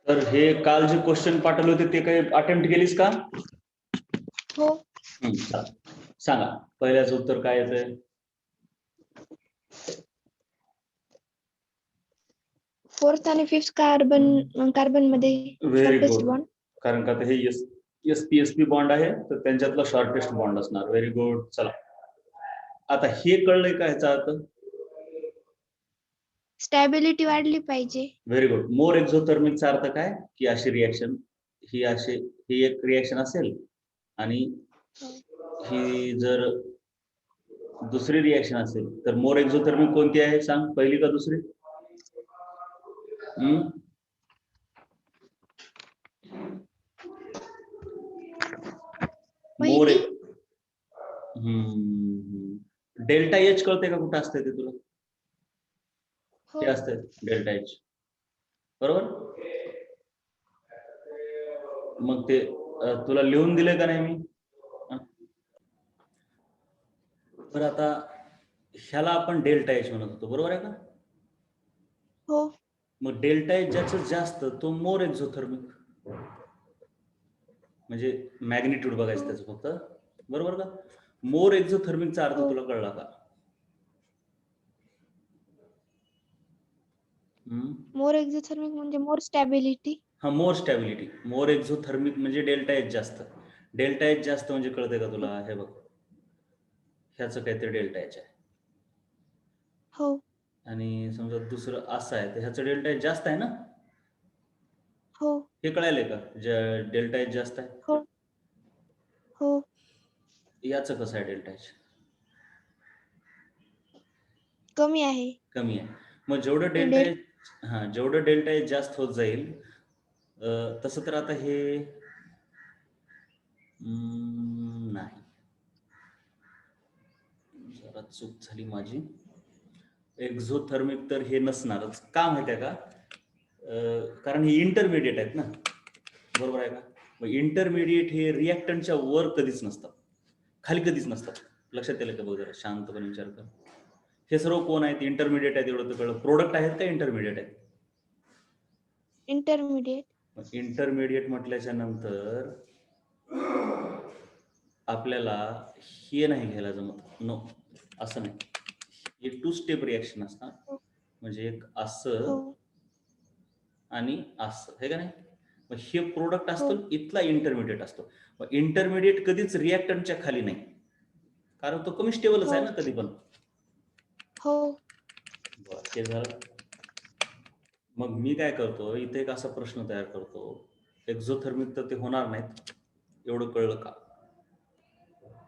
तर हे काल जे क्वेश्चन पाठवले होते ते काही अटेम्प्ट केलीस का? हो. चालेल. सांगा पहिल्याचं उत्तर काय येतंय? फोर्थ आणि फिफ्थ कार्बन मध्ये व्हेरी शॉर्टेस्ट गुड. बॉन्ड. कारण का हे एसपी बॉन्ड आहे तर त्यांच्यातला शॉर्टेस्ट बॉन्ड असणार. Very good. चला आता हे कळलंय का ह्याचा अर्थ? स्टॅबिलिटी वाढली पाहिजे. Very good. मोर एक्झोथर्मिकचा अर्थ काय की अशी रिएक्शन ही एक रिएक्शन असेल आणि ही जर दुसरी रिएक्शन असेल तर मोर एक्झोथर्मिक कोणती आहे सांग, पहिली का दुसरी? मोर डेल्टा एच कळते का कुठं असते ते तुला? हो. ते असते डेल्टा एच बरोबर. मग ते तुला लिहून दिले का नाही मी? तर आता ह्याला आपण डेल्टा एच म्हणत होतो बरोबर आहे का? हो. मग डेल्टा एच ज्याचं जास्त तो मोर एक्झोथर्मिक, म्हणजे मॅग्निट्यूड बघायचं त्याचं फक्त, बरोबर का? मोर एक्झोथर्मिकचा अर्थ तुला कळला का? मोर एक्झोथर्मिक म्हणजे मोर स्टॅबिलिटी. हा, मोर स्टॅबिलिटी. मोर एक्झोथर्मिक म्हणजे डेल्टा एच जास्त. डेल्टा एच जास्त म्हणजे कळतंय का तुला? हे बघ, ह्याचं काहीतरी डेल्टा एच आहे. हो. आणि समजा दुसरं असं आहे तर ह्याचं डेल्टा एच जास्त आहे ना? हो. हे कळायलंय का डेल्टा एच जास्त आहे? हो. हो. याचं कसं आहे डेल्टा एच? कमी आहे. कमी आहे. मग जेवढं डेल्टा एच जेवढं डेल्टा एच जास्त होत जाईल तसं तर आता हे नाही, जरा चूक झाली माझी. एक्झोथर्मिक तर हे नसणारच. का माहिती आहे का? कारण हे इंटरमिडिएट आहेत ना, बरोबर आहे का? मग इंटरमिडिएट हे रिॲक्टंटच्या वर कधीच नसतात, खाली कधीच नसतात. लक्षात येईल का बघ, जरा शांतपणे विचार कर. हे सर्व कोण आहेत? इंटरमिडिएट आहेत. एवढं तर कळलं. प्रोडक्ट आहेत का इंटरमिडिएट आहेत? इंटरमिडिएट. मग इंटरमिडिएट म्हटल्याच्या नंतर आपल्याला हे नाही घ्यायला जमत. नो, असं नाही. हे 2 स्टेप रिॲक्शन असणार. म्हणजे एक असं आणि असं, हे का नाही? मग हे प्रोडक्ट असतो, इथला इंटरमिडिएट असतो. मग इंटरमिडिएट कधीच रिॲक्टंटच्या खाली नाही, कारण तो कमी स्टेबलच आहे ना कधी पण. हो. बरं, हे झालं. मग मी काय करतो, इथे एक असा प्रश्न तयार करतो. एक्झोथर्मिक तर ते होणार नाहीत, एवढं कळलं का?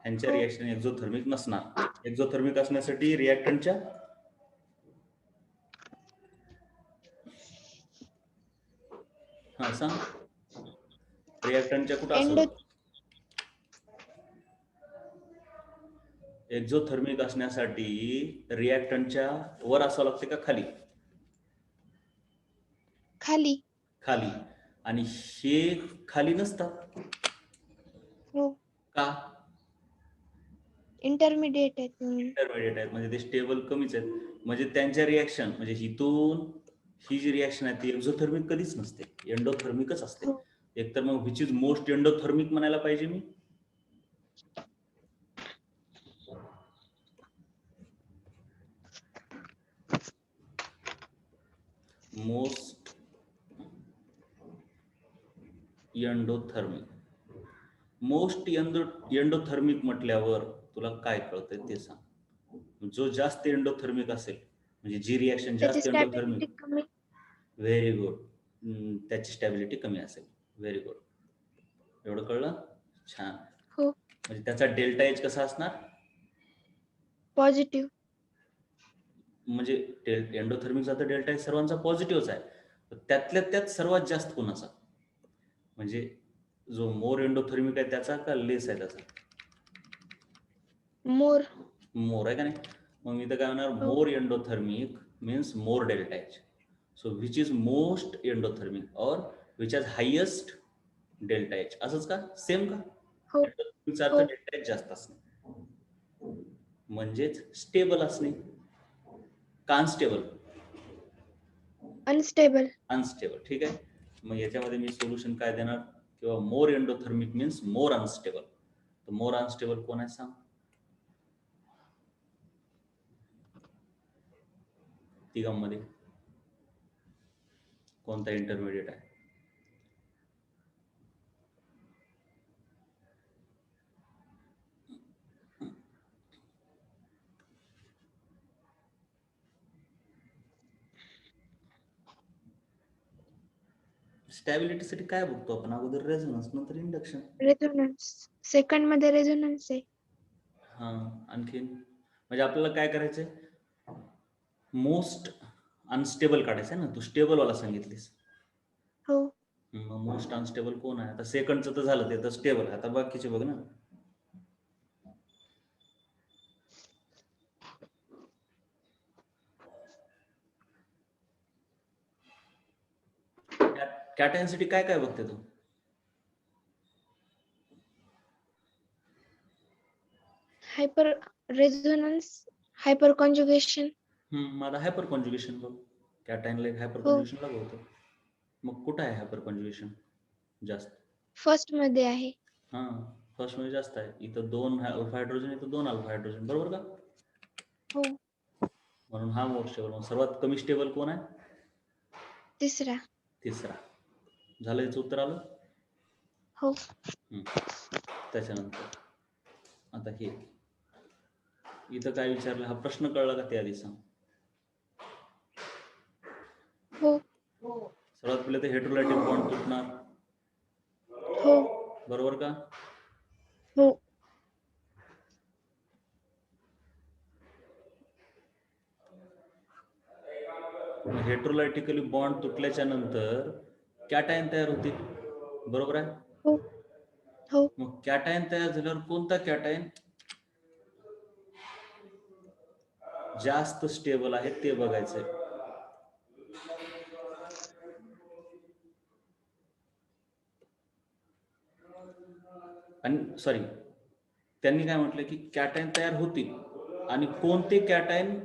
ह्यांच्या रिॲक्शन एक्झोथर्मिक नसणार. एक्झोथर्मिक असण्यासाठी रिॲक्टंटच्या सांग, रिॲक्टंटच्या कुठं असावं? एक्झोथर्मिक असण्यासाठी रिॲक्टंटच्या वर असावं लागते का खाली? खाली. खाली. आणि हे खाली नसतात. हो. का? इंटरमिडिएट आहेत. इंटरमिडिएट आहेत म्हणजे ते स्टेबल कमीच आहेत. म्हणजे त्यांच्या रिॲक्शन म्हणजे हिथून ही जी रिॲक्शन आहे ती एक्झोथर्मिक कधीच नसते, एंडोथर्मिकच असते. एकतर मग विच इज मोस्ट एंडोथर्मिक म्हणायला पाहिजे मी. Most endothermic. मोस्ट एंडोथर्मिक म्हटल्यावर तुला काय कळतंय ते सांग. जो जास्त एंडोथर्मिक असेल म्हणजे जी रिॲक्शन जास्त एंडोथर्मिक. Very good. त्याची स्टॅबिलिटी कमी असेल. Very good. एवढं कळलं? छान. म्हणजे त्याचा डेल्टा एच कसा असणार? पॉझिटिव्ह. म्हणजे एंडोथर्मिकचा तर डेल्टा एच सर्वांचा पॉझिटिव्हच आहे. त्यातल्या त्यात सर्वात जास्त कोणाचा? म्हणजे जो मोर एंडोथर्मिक आहे त्याचा का लेस आहे त्याचा? मोर. मोर आहे का नाही? मग मी तर काय म्हणणार, more endothermic means more delta H. So which is most endothermic or which has highest delta H. असंच का? सेम का? एंडोथर्मिकचा अर्थ डेल्टा एच जास्त असणे म्हणजेच स्टेबल असणे का अनस्टेबल? अनस्टेबल. अनस्टेबल. ठीक आहे. मग याच्यामध्ये मी सोल्युशन काय देणार, किंवा मोर एंडोथर्मिक मीन्स मोर अनस्टेबल. तर मोर अनस्टेबल कोण आहे सांग तिघांमध्ये, कोणता इंटरमिडिएट आहे? स्टॅबिलिटीसाठी काय बघतो आपण? अगोदर रेझोनन्स, नंतर इंडक्शन. रेझोनन्स. सेकंड मध्ये रेझोनन्स आहे. हा, आणखीन म्हणजे आपल्याला काय करायचंय? मोस्ट अनस्टेबल काढायचं आहे ना, तू स्टेबल वाला सांगितलीस. हो. मग मोस्ट अनस्टेबल कोण आहे? आता सेकंडचं तर झालं, ते तर स्टेबल आहे. आता बाकीचे बघ ना. कॅटायनसाठी काय काय बघते तू? Hyper resonance, hyper conjugation. मला हायपर कॉन्ज्युगेशन बघ. कॅटायनला एक हायपर हो. कॉन्ज्युगेशन लागवतो. मग कुठं आहे हायपर कॉन्ज्युगेशन जास्त? फर्स्ट मध्ये आहे. हा, फर्स्ट मध्ये जास्त आहे. इथं 2 अल्फा हायड्रोजन, इथं 2 अल्फा हायड्रोजन, बरोबर का? हो. म्हणून हा मोस्ट स्टेबल. मग सर्वात कमी स्टेबल कोण आहे? तिसरा. तिसरा. झालं, याचं उत्तर आलं. हो. त्याच्यानंतर आता हे इथं काय विचारलं, हा प्रश्न कळला का ते आधी सांग. हो. सर्वात पहिले तर हेटेरोलायटिक बॉन्ड तुटणार, हो. बरोबर का? हो. हेटेरोलायटिकली बॉन्ड तुटल्याच्या नंतर कॅटायन तयार होते, बरोबर आहे? हो. हो. मग कॅटायन तयार झाल्यावर कोणता कॅटायन जास्त स्टेबल आहे ते बघायचंय. आणि सॉरी, त्यांनी काय म्हटलं की कॅटायन तयार होतील आणि कोणते कॅटायन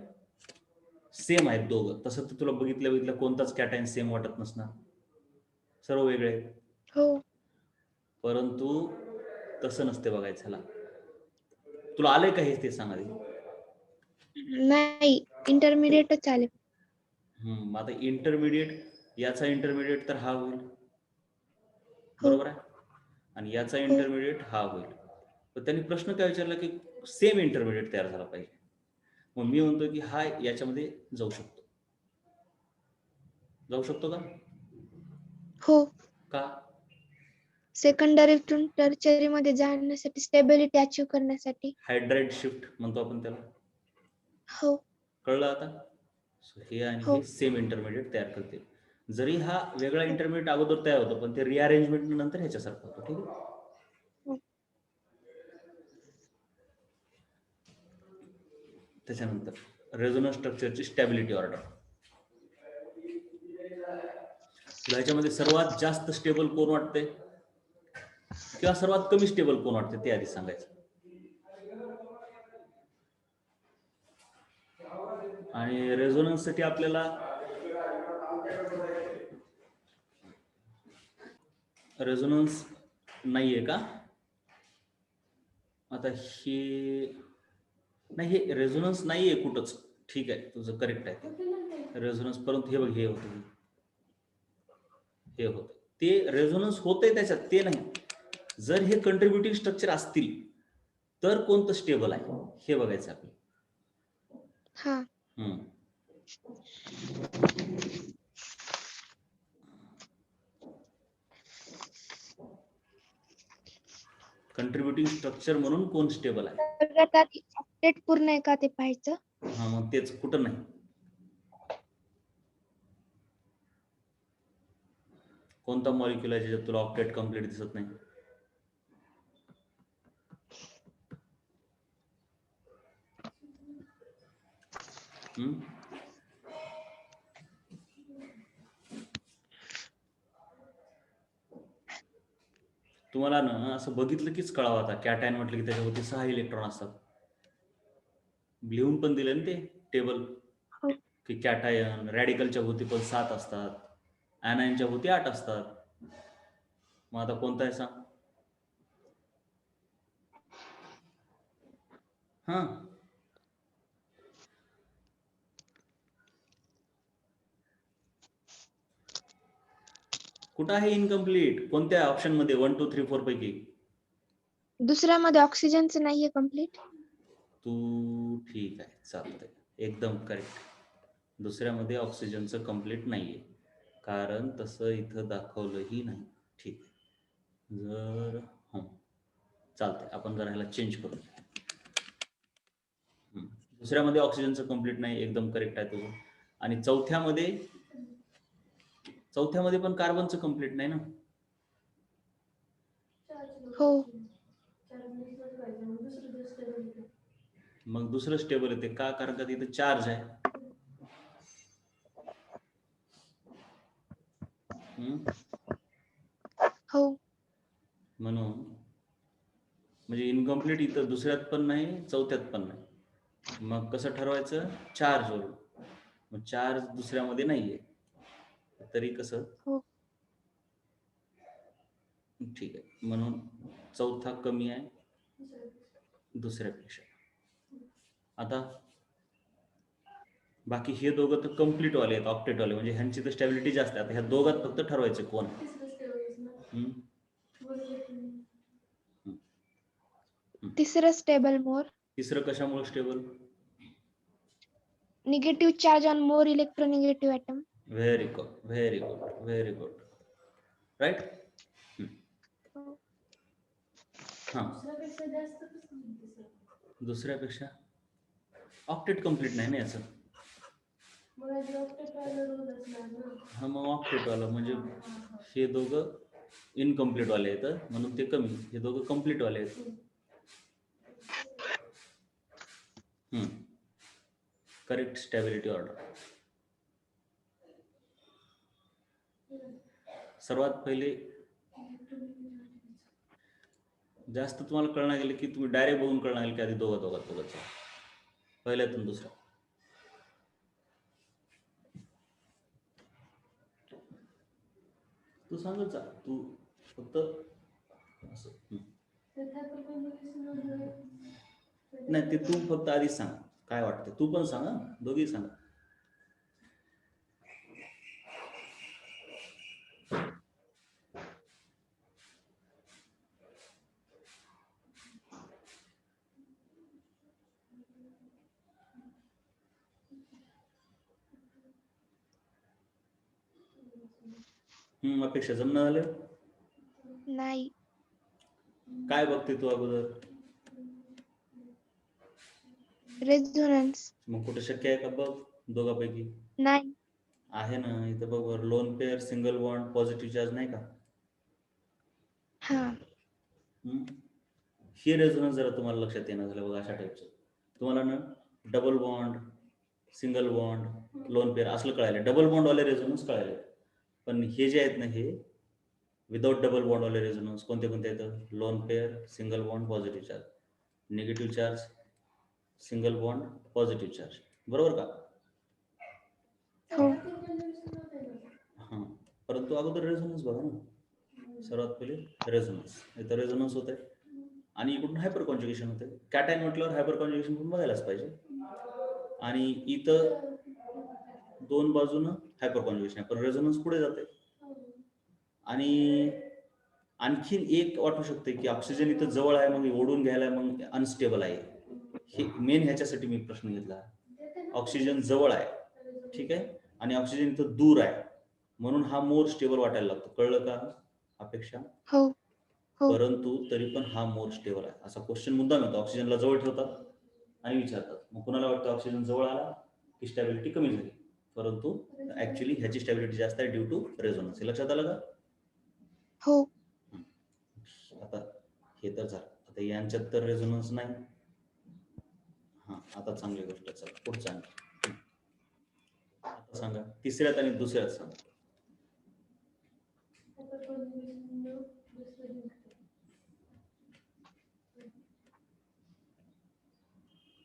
सेम आहेत दोघं. तसं तर तुला बघितलं कोणताच कॅटायन सेम वाटत नसणार, सर्व वेगळे आहेत. हो. परंतु तसं नसते बघायचं. तुला आलंय का हे ते सांग आधी. नाही, इंटरमिडिएटच आले. आता इंटरमिडिएट, याचा इंटरमिडिएट तर हा होईल, हो. बरोबर आहे, आणि याचा हो. इंटरमिडिएट हा होईल. तर त्यांनी प्रश्न काय विचारला की सेम इंटरमिडिएट तयार झाला पाहिजे. मग मी म्हणतो की हा याच्यामध्ये जाऊ शकतो. जाऊ शकतो का? हो. का? सेकंडरीतून टर्चरी मध्ये जाण्यासाठी, स्टेबिलिटी अचीव करण्यासाठी. हायड्राइड शिफ्ट म्हणतो आपण त्याला. हो. कळलं आता? हे आणि हो. हे सेम इंटरमिडिएट तयार करतील. जरी हा वेगळा इंटरमिडिएट अगोदर तयार होतो, पण ते रिअरेंजमेंट नंतर ह्याच्यासारखं होतं. ठीक आहे. हो. त्याच्यानंतर रेझोनन्स स्ट्रक्चरची स्टॅबिलिटी ऑर्डर. तुला ह्याच्यामध्ये सर्वात जास्त स्टेबल कोण वाटते किंवा सर्वात कमी स्टेबल कोण वाटते ते आधी सांगायचं. आणि रेझोनन्ससाठी आपल्याला रेझोनन्स नाहीये का? आता हे नाही, हे रेझोनन्स नाहीये कुठंच. ठीक आहे, तुझं करेक्ट आहे रेझोनन्स. परंतु हे बघ, हे होतं, हे होतं, ते रेझोनन्स होतंय त्याच्यात, ते नाही. जर हे कंट्रीब्युटिंग स्ट्रक्चर असतील तर कोणतं स्टेबल आहे हे बघायचं आपल्याला. हा. कंट्रीब्युटिंग स्ट्रक्चर म्हणून कोण स्टेबल आहे? सगळ्यात आधी ऑक्टेट पूर्ण आहे का ते पाहायचं. हा, मग तेच कुठं नाही. कोणता मॉलिक्युल आहे ज्याच्यात तुला ऑक्टेट कम्प्लीट दिसत नाही? तुम्हाला ना असं बघितलं कीच कळावं. आता कॅटायन म्हटलं की त्याच्यावरती 6 इलेक्ट्रॉन असतात. लिहून पण दिले ना ते टेबल हो. की कॅटायन रॅडिकलच्या भोवती पण 7 असतात ऍनायनच्या भोवती 8 असतात. मग आता कोणता आहे सांग? हा, कुठं आहे इनकम्प्लीट? कोणत्या ऑप्शन मध्ये 1 2 3 4 पैकी? दुसऱ्यामध्ये ऑक्सिजनचं नाहीये कम्प्लीट. तू ठीक आहे, चालतंय, एकदम करेक्ट. दुसऱ्यामध्ये ऑक्सिजनचं कम्प्लीट नाहीये, कारण तसं इथं दाखवलंही नाही. ठीक आहे, जर हो चालतंय, आपण जरा ह्याला चेंज करू. दुसऱ्यामध्ये ऑक्सिजनचं कम्प्लीट नाही, एकदम करेक्ट आहे तुझं. आणि चौथ्यामध्ये पण कार्बनचं कम्प्लीट नाही ना. हो. मग दुसरं स्टेबल येते का? कारण का तिथे चार्ज आहे. हो. म्हणून म्हणजे इनकम्प्लीट इथं दुसऱ्यात पण नाही, चौथ्यात पण नाही. मग कसं ठरवायचं? चार्ज वरून. मग चार्ज दुसऱ्यामध्ये नाहीये, तरी कसं? हो. ठीक आहे, म्हणून चौथा कमी आहे दुसऱ्यापेक्षा. आता बाकी हे दोघं तर कम्प्लीट वाले आहेत, ऑक्टेट वाले, म्हणजे ह्यांची तर स्टॅबिलिटी जास्त आहे. आता ह्या दोघात फक्त ठरवायचं कोण. तिसरं स्टेबल मोर. तिसरं कशामुळे stable? Negative charge on more electronegative atom. Very good, very good, very good, right. हा, दुसऱ्यापेक्षा ऑक्टेट कम्प्लीट नाही ना याचं. हा, मग ऑक्टेट वाला म्हणजे हे दोघं इनकम्प्लीट वाले आहेत, म्हणून ते कमी. हे दोघं कम्प्लीट वाले आहेत. Correct stability order. सर्वात पहिले जास्त तुम्हाला कळणार गेलं की तुम्ही डायरेक्ट बघून कळणार गेलं की आधी दोघांचं पहिल्यातून दुसरा. तू सांगत जा, तू फक्त असं नाही, ते तू फक्त आधी सांग काय वाटतं. तू पण सांग, दोघी सांग. अपेक्षा जमणं झालं नाही. काय बघते तू अगोदर? रेझोनन्स. मग कुठे शक्य आहे का बघ दोघांपैकी? नाही आहे ना, इथं बघ, lone pair, single bond, positive charge नाही का? हा. हे रेझोनन्स जरा तुम्हाला लक्षात येणं झालं बघा. अशा टाईपचं तुम्हाला ना double bond, single bond, lone pair असलं कळायला, डबल बॉन्ड वाले रेझोनन्स कळायले. पण हे जे आहेत ना, हे विदाउट डबल बॉन्ड वाले रेझोनन्स कोणते कोणते आहेत? Lone pair, single bond, positive charge. Negative charge, single bond, positive charge, बरोबर का? हो. हां, परंतु अगोदर रेझोनन्स बघा ना. सर्वात पहिले रेझोनन्स. इथं रेझोनन्स होत आहे आणि इकडून हायपर कॉन्ज्युगेशन होते. कॅटायन म्हटल्यावर हायपर कॉन्ज्युगेशन पण बघायलाच पाहिजे. आणि इथं दोन बाजूनं हायपर कॉन्ज्युगेशन आहे, पण रेझोनन्स पुढे जाते. आणि आणखीन एक वाटू शकते की ऑक्सिजन इथं जवळ आहे, मग ओढून घ्यायला मग अनस्टेबल आहे. हे मेन ह्याच्यासाठी मी प्रश्न घेतला. ऑक्सिजन जवळ आहे, ठीक आहे, आणि ऑक्सिजन इथं दूर आहे, म्हणून हा मोर स्टेबल वाटायला लागतो. कळलं का अपेक्षा? हो. हो. परंतु तरी पण हा मोर स्टेबल आहे. असा क्वेश्चन मुद्दाम येतो. ऑक्सिजनला जवळ ठेवतात आणि विचारतात, मग कुणाला वाटतं ऑक्सिजन जवळ आला की स्टॅबिलिटी कमी झाली, परंतु ऍक्च्युली ह्याची स्टॅबिलिटी जास्त आहे ड्यू टू रेझोनन्स. हे लक्षात आलं का? हो. आता हे तर झालं. आता यांच्यात तर रेझोनन्स नाही. हा, आता चांगली गोष्ट. चला पुढचं आणखी. आता सांगा तिसऱ्यात आणि दुसऱ्यात सांगा.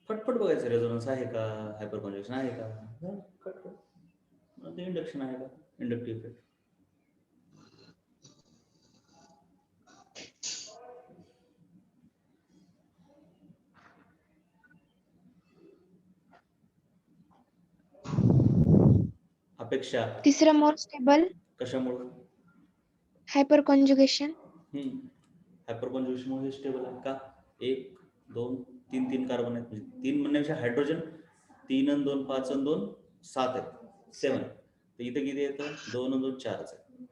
फटफट बघायचं रेझोनन्स आहे का, हायपर कॉन्ज्युगेशन आहे का, इंडक्शन आहे का, इंडक्टिव्ह इफेक्ट. अपेक्षा तिसरं मोर स्टेबल, कशामुळे? Hyper conjugation. हायपर कॉन्जुगेशन मुळे स्टेबल आहे का? 1 2 3 3 कार्बन आहेत, म्हणजे 3 म्हणण्यापेक्षा हायड्रोजन 3 आणि 2 5 आणि 2 7 आहेत, 7. तर इथे किती येतं? 2 आणि 2 4च आहे.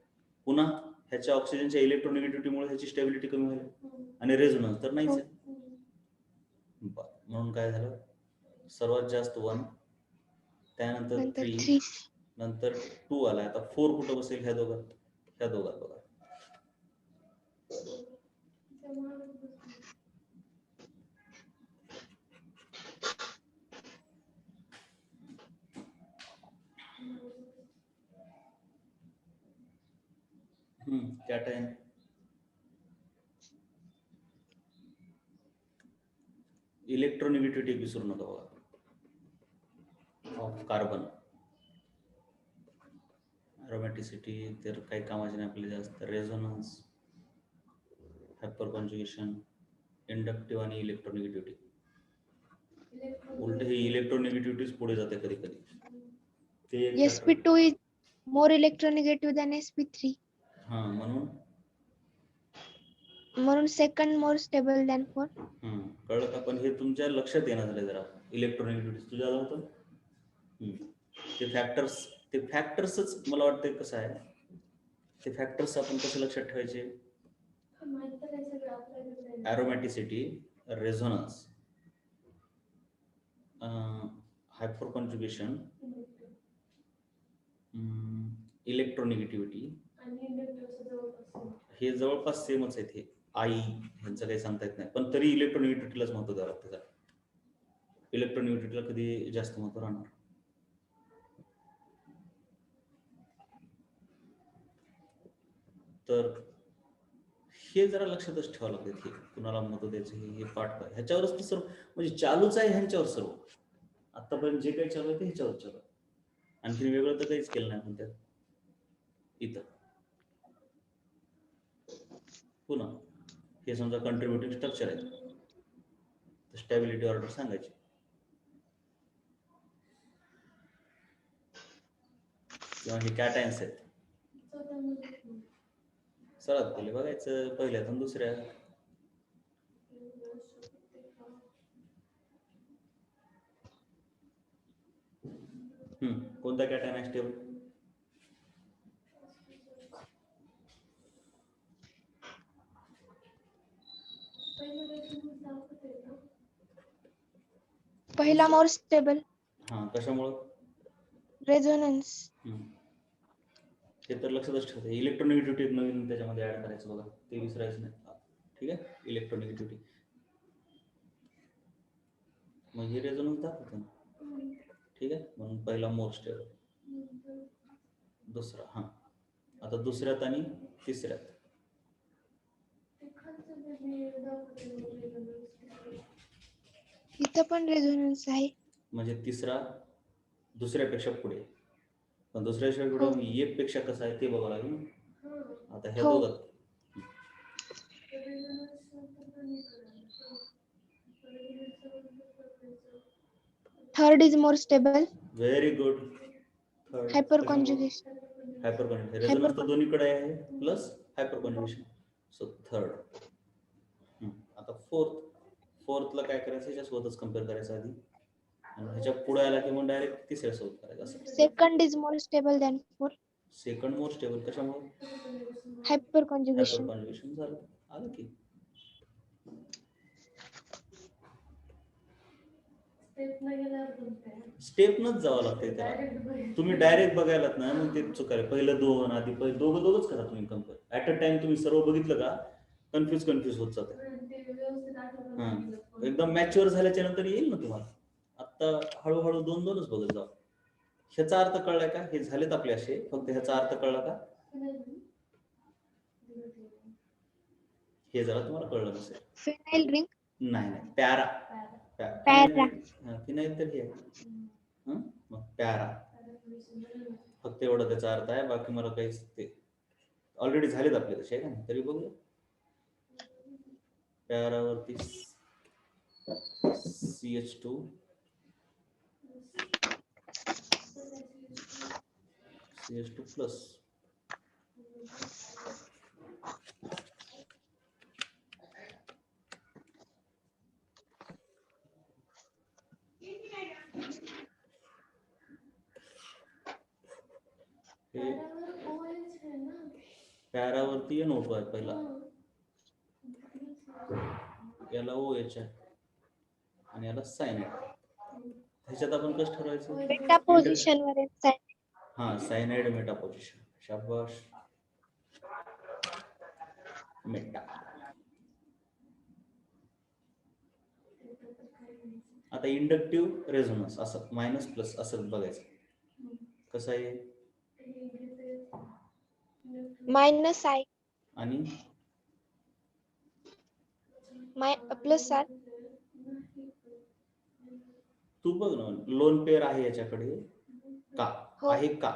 पुन्हा ह्याच्या ऑक्सिजनच्या इलेक्ट्रोनिगेटिव्हिटीमुळे ह्याची स्टेबिलिटी कमी होईल आणि रेझोनन्स तर नाहीच आहे. म्हणून काय झालं? सर्वात जास्त 1, त्यानंतर नंतर 3, 3. नंतर 2 आला. आता 4 कुठं बसेल? ह्या दोघात, ह्या दोघात बघा. कॅटायन इलेक्ट्रोनिगेटिव्हिटी विसरू नका बघा ऑफ कार्बन. अरोमॅटिसिटी तर काही कामाची नाही आपल्याला जास्त. रेझोनन्स, हायपर कॉन्जुगेशन, इंडक्टिव्ह आणि इलेक्ट्रोनिगेटिव्हिटी. उलट हे इलेक्ट्रोनिगेटिव्हिटीच पुढे जाते कधी कधी. ते एक factor. sp2 is more electronegative than sp3. हा, म्हणून सेकंड मोर स्टेबल दॅन 4. कळलं का? पण हे तुमच्या लक्षात येणार झालं जरा. इलेक्ट्रोनिगेटिव्हिटी तुझ्या आलं होतं. ते फॅक्टर्सच मला वाटतं कसं आहे, ते फॅक्टर्स आपण कसं लक्षात ठेवायचे? अरोमॅटिसिटी, रेझोनन्स, हायपर कॉन्जुगेशन, इलेक्ट्रोनिगेटिव्हिटी, हे जवळपास सेमच आहेत. हे आई ह्यांचं काही सांगता येत नाही, पण तरी इलेक्ट्रोनिगेटिव्हिटीलाच महत्व द्यावं लागतं जरा. इलेक्ट्रोनिगेटिव्हिटीला कधी जास्त महत्व राहणार. तर हे जरा लक्षातच ठेवावं लागतं. हे कुणाला महत्व द्यायचं हे पाठ काय, ह्याच्यावरच तर सर्व म्हणजे चालूच आहे ह्यांच्यावर सर्व. आतापर्यंत जे काही चालू आहे ते ह्याच्यावर चालू आहे. आणखी वेगळं तर काहीच केलं नाही आपण त्यात. इथं पुन्हा हे समजा कंट्रीब्युटिंग स्ट्रक्चर आहे, तर स्टॅबिलिटी ऑर्डर सांगायची. किंवा हे कॅटायन्स आहेत, सर्वात पहिले बघायचं पहिल्यातून दुसऱ्या. कोणता कॅटायन आहे स्टेबल? पहिला मोर स्टेबल. कशामुळं? रेझोनन्स. हे तर लक्षातच ठेवते. इलेक्ट्रोनिगेटिव्हिटी नवीन त्याच्यामध्ये ऍड करायचं बघा, ते विसरायचं नाही. ठीक आहे, इलेक्ट्रोनिगेटिव्हिटी म्हणजे रेझोनन्स दाखवतो ना. ठीक आहे, म्हणून पहिला मोर स्टेबल. दुसरा आता दुसऱ्यात आणि तिसऱ्यात इथं पण रेझोनन्स आहे. म्हणजे तिसरा दुसऱ्यापेक्षा पुढे, पण दुसऱ्यापेक्षा पुढे एक पेक्षा कसं आहे ते बघावं लागेल. आता ह्या दोघात third is more stable. Very good. Hyper conjugation. Hyper conjugation, resonance तर दोन्हीकडे आहे plus hyper conjugation. So third. आता फोर्थला काय करायचं? ह्याच्यासोबतच कम्पेअर करायचं आधी, आणि ह्याच्या पुढे आला की मग डायरेक्ट तिसऱ्यासोबत करायचं असं. Second is more stable than 4. Second more stable कशामुळे? Hyper conjugation. हायपर कॉन्जुगेशन झालं. आलं की स्टेपनच जावं लागतंय त्याला. तुम्ही डायरेक्ट बघायलात ना, मग ते चुकाय. पहिलं दोन आधी दोघंच करा तुम्ही कम्पेअर. ऍट अ टाइम तुम्ही सर्व बघितलं का कन्फ्यूज होत जाते. एकदम मॅच्युअर झाल्याच्या नंतर येईल ना तुम्हाला. आता हळूहळू दोनच बघत जाऊ. ह्याचा अर्थ कळलाय का? हे झालेत आपले असे, फक्त ह्याचा अर्थ कळला का? हे जरा तुम्हाला कळलं नसेल. Phenyl ring. नाही पॅरा. फिनाइल तर हे मग पॅरा, फक्त एवढं त्याचा अर्थ आहे. बाकी मला काहीच ते ऑलरेडी झालेत आपले तसे आहे का, तरी बघूया. पॅरावरती CH2 CS2 प्लस. हे पॅरावरती NO2 आहे पहिला, याला OH आहे आणि याला सायनाइड. ह्याच्यात आपण कसं ठरवायचं? मेटा पोझिशन वर आहे. हा, सायनाइड मेटा पोझिशन. शाबाश. मेटा. आता इंडक्टिव्ह रेझोनन्स असं मायनस प्लस असं बघायचं. कसं आहे? मायनस आहे आणि प्लस आहे. तू बघ ना, लोन पेअर आहे याच्याकडे का? हो. आहे का?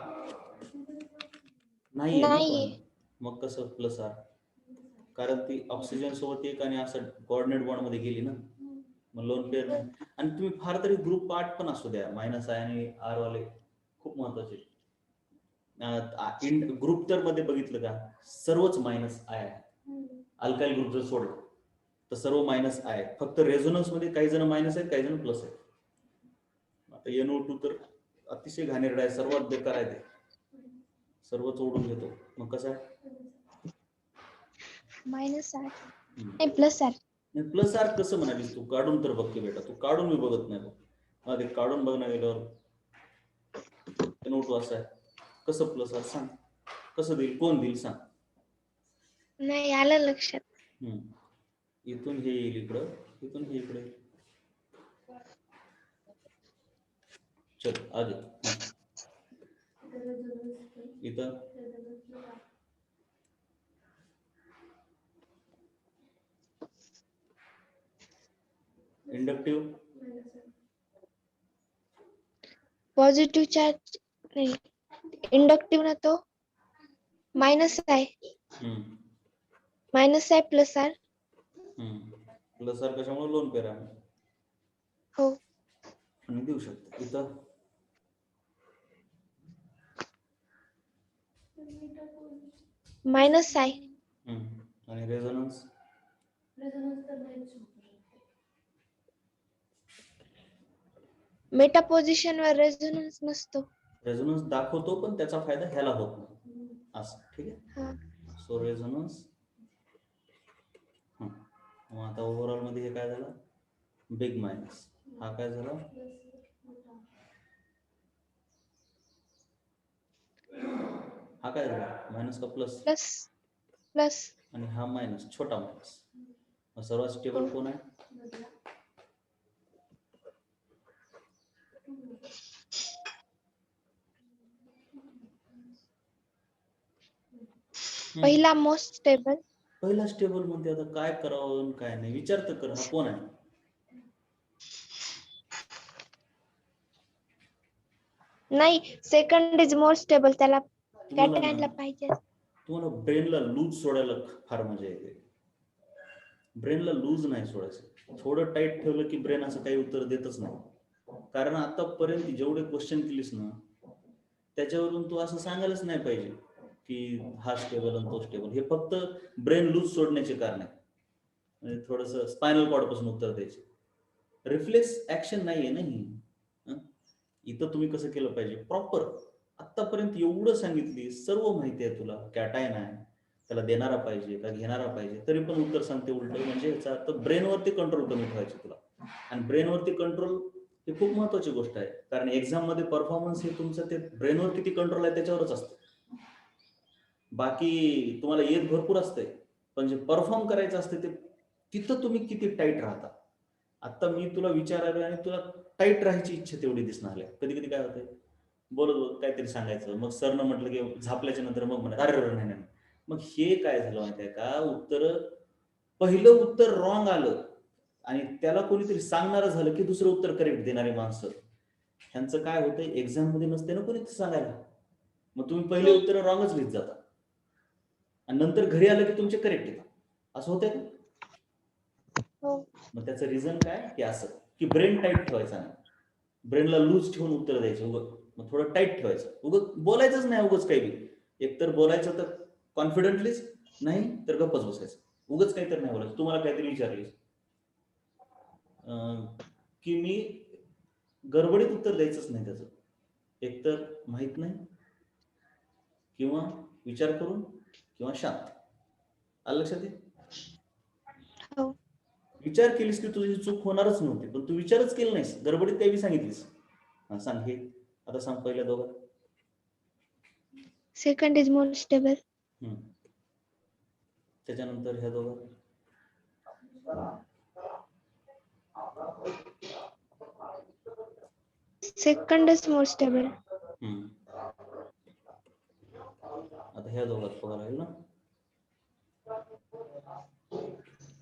नाहीये ना नाहीये. पण. मग कसं प्लस आर? कारण ती ऑक्सिजन सोबत एक आणि असं कोऑर्डिनेट बॉन्ड मध्ये गेली ना, मग लोन पेअर नाही. आणि तुम्ही फार तरी ग्रुप पार्ट पण असू द्या, मायनस आय आणि आर वाले खूप महत्वाचे. ग्रुप तर मध्ये बघितलं का, सर्वच मायनस आय आहे. अल्काइल ग्रुप जर सोडलं तर सर्व मायनस आय. फक्त रेझोनन्स मध्ये काही जण मायनस आहेत, काही जण प्लस आहेत. आता NO2 तर अतिशय घाणेरडा आहे, सर्वात बेकार आहे ते, सर्वच ओढून घेतो. मग कसं आहे? मायनस आहे नाही प्लस आहे. नाही, प्लस आर कसं म्हणालीस तू? काढून तर बघ की बेटा, तू काढून मी बघत नाही बघ. हा, ते काढून बघ ना गेल्यावर. NO2 असं आहे, कसं प्लस आर सांग? कसं देईल? कोण देईल सांग? नाही आलं लक्षात. इथून हे येईल इकडं, इथून हे इकडे. चल आगे. इथं इंडक्टिव्ह पॉझिटिव्ह चार्ज नाही, इंडक्टिव्ह ना तो मायनस आहे. मायनस आहे प्लस आर. प्लस आर कशामुळे? लोन पेअर आहे. हो. आणि देऊ शकतो. इथं मायनस आहे. आणि रेझोनन्स मेटा पोझिशन वर रेझोनन्स नसतो. रेझोनन्स दाखवतो, पण त्याचा फायदा ह्याला होत नाही असं. ठीक आहे. So resonance. मग आता ओव्हरऑल मध्ये हे काय झालं? Big minus. हा काय झाला? हा काय झाला? मायनस का प्लस? प्लस. प्लस. आणि हा मायनस, छोटा मायनस. मग सर्वात स्टेबल कोण आहे? पहिला मोस्ट स्टेबल. पहिला स्टेबल म्हणते. आता काय करावं काय नाही विचार तर कर. हा कोण आहे? नाही, सेकंड इज मोर स्टेबल. त्याला कॅटॅयनला पाहिजे. तुम्हाला ब्रेनला लूज सोडायला फार मजा येते. ब्रेनला लूज नाही सोडायचं. थोडं टाईट ठेवलं की ब्रेन असं काही उत्तर देतच नाही. कारण आतापर्यंत जेवढे क्वेश्चन केलीस ना, त्याच्यावरून तू असं सांगायलाच नाही पाहिजे की हा स्टेबल आणि तो स्टेबल. हे फक्त ब्रेन लूज सोडण्याचे कारण आहे. म्हणजे थोडस स्पायनल कॉर्ड पासून उत्तर द्यायचे. रिफ्लेक्स ऍक्शन नाहीये ना ही. इथं तुम्ही कसं केलं पाहिजे? प्रॉपर आतापर्यंत एवढं सांगितली, सर्व माहिती आहे तुला. कॅटायन आहे, त्याला देणारा पाहिजे का घेणारा पाहिजे, तरी पण उत्तर सांगते उलट. म्हणजे याचा अर्थ ब्रेनवरती कंट्रोल कमी ठेवायचे तुला. आणि ब्रेनवरती कंट्रोल ही खूप महत्वाची गोष्ट आहे. कारण एक्झाम मध्ये परफॉर्मन्स हे तुमचं ते ब्रेनवर किती कंट्रोल आहे त्याच्यावरच असतं. बाकी तुम्हाला येत भरपूर असतंय, पण जे परफॉर्म करायचं असतं ते तिथं तुम्ही किती टाईट राहता. आता मी तुला विचारायला आणि तुला टाईट राहायची इच्छा तेवढी दिसणार आहे. कधी कधी काय होतंय, बोलत बोलत काहीतरी सांगायचं, मग सरनं म्हटलं की झापल्याच्या नंतर मग म्हणा अरे नाही नाही. मग हे काय झालं माहिती आहे का? पहिलं उत्तर रॉंग आलं आणि त्याला कोणीतरी सांगणारं झालं की दुसरं उत्तर करेक्ट देणारे माणसं, ह्यांचं काय होतंय, एक्झाम मध्ये नसते ना कोणी सांगायला. मग तुम्ही पहिले उत्तर रॉंगच लिहित जाता आणि नंतर घरी आलं की तुमचे करेक्ट येतात. असं होतंय का? मग त्याचं रिझन काय की असं की ब्रेन टाईट ठेवायचा नाही, ब्रेनला लूज ठेवून उत्तर द्यायचं. मग थोडं टाईट ठेवायचं, उगच बोलायचंच नाही, उगच काही बी. एकतर बोलायचं तर कॉन्फिडेंटलीच, नाही तर गप्पच बसायचं, उगच काहीतरी नाही बोलायचं. तुम्हाला काहीतरी विचारले की मी गडबडीत उत्तर द्यायचंच नाही त्याचं, एकतर माहित नाही किंवा विचार करून किंवा शांत. आलं लक्षात येईल? हो. विचार केलीस की तुझी चूक होणारच नव्हती, पण तू विचारच केला नाहीस, गडबडीत काही बी सांगितलीस. हा सांग, हे आता सांग पहिल्या दोघं. Second is more stable. त्याच्यानंतर ह्या दोघं. Second is more stable. आता ह्या दोघात बघायला लागेल ना.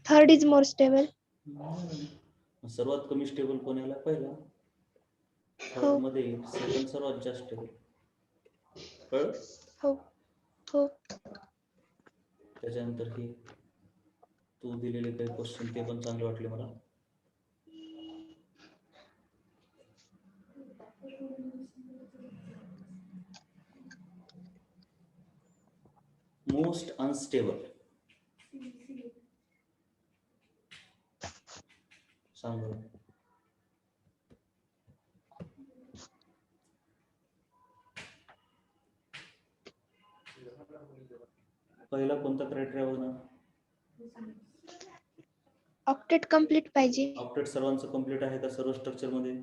Third is more stable. सर्वात कमी स्टेबल कोण याला? पहिला. थर्ड मध्ये सेकंड सर्वात जास्त स्टेबल. कळलं? हो हो. त्याच्यानंतर हे तू दिलेले काही क्वेश्चन ते पण चांगले वाटले मला. मोस्ट अनस्टेबल सांग बरं. पहिला कोणता क्रायटेरिया बघणार? ऑक्टेट कंप्लीट पाहिजे. ऑक्टेट सर्वांचं कंप्लीट आहे का सर्व स्ट्रक्चर मध्ये?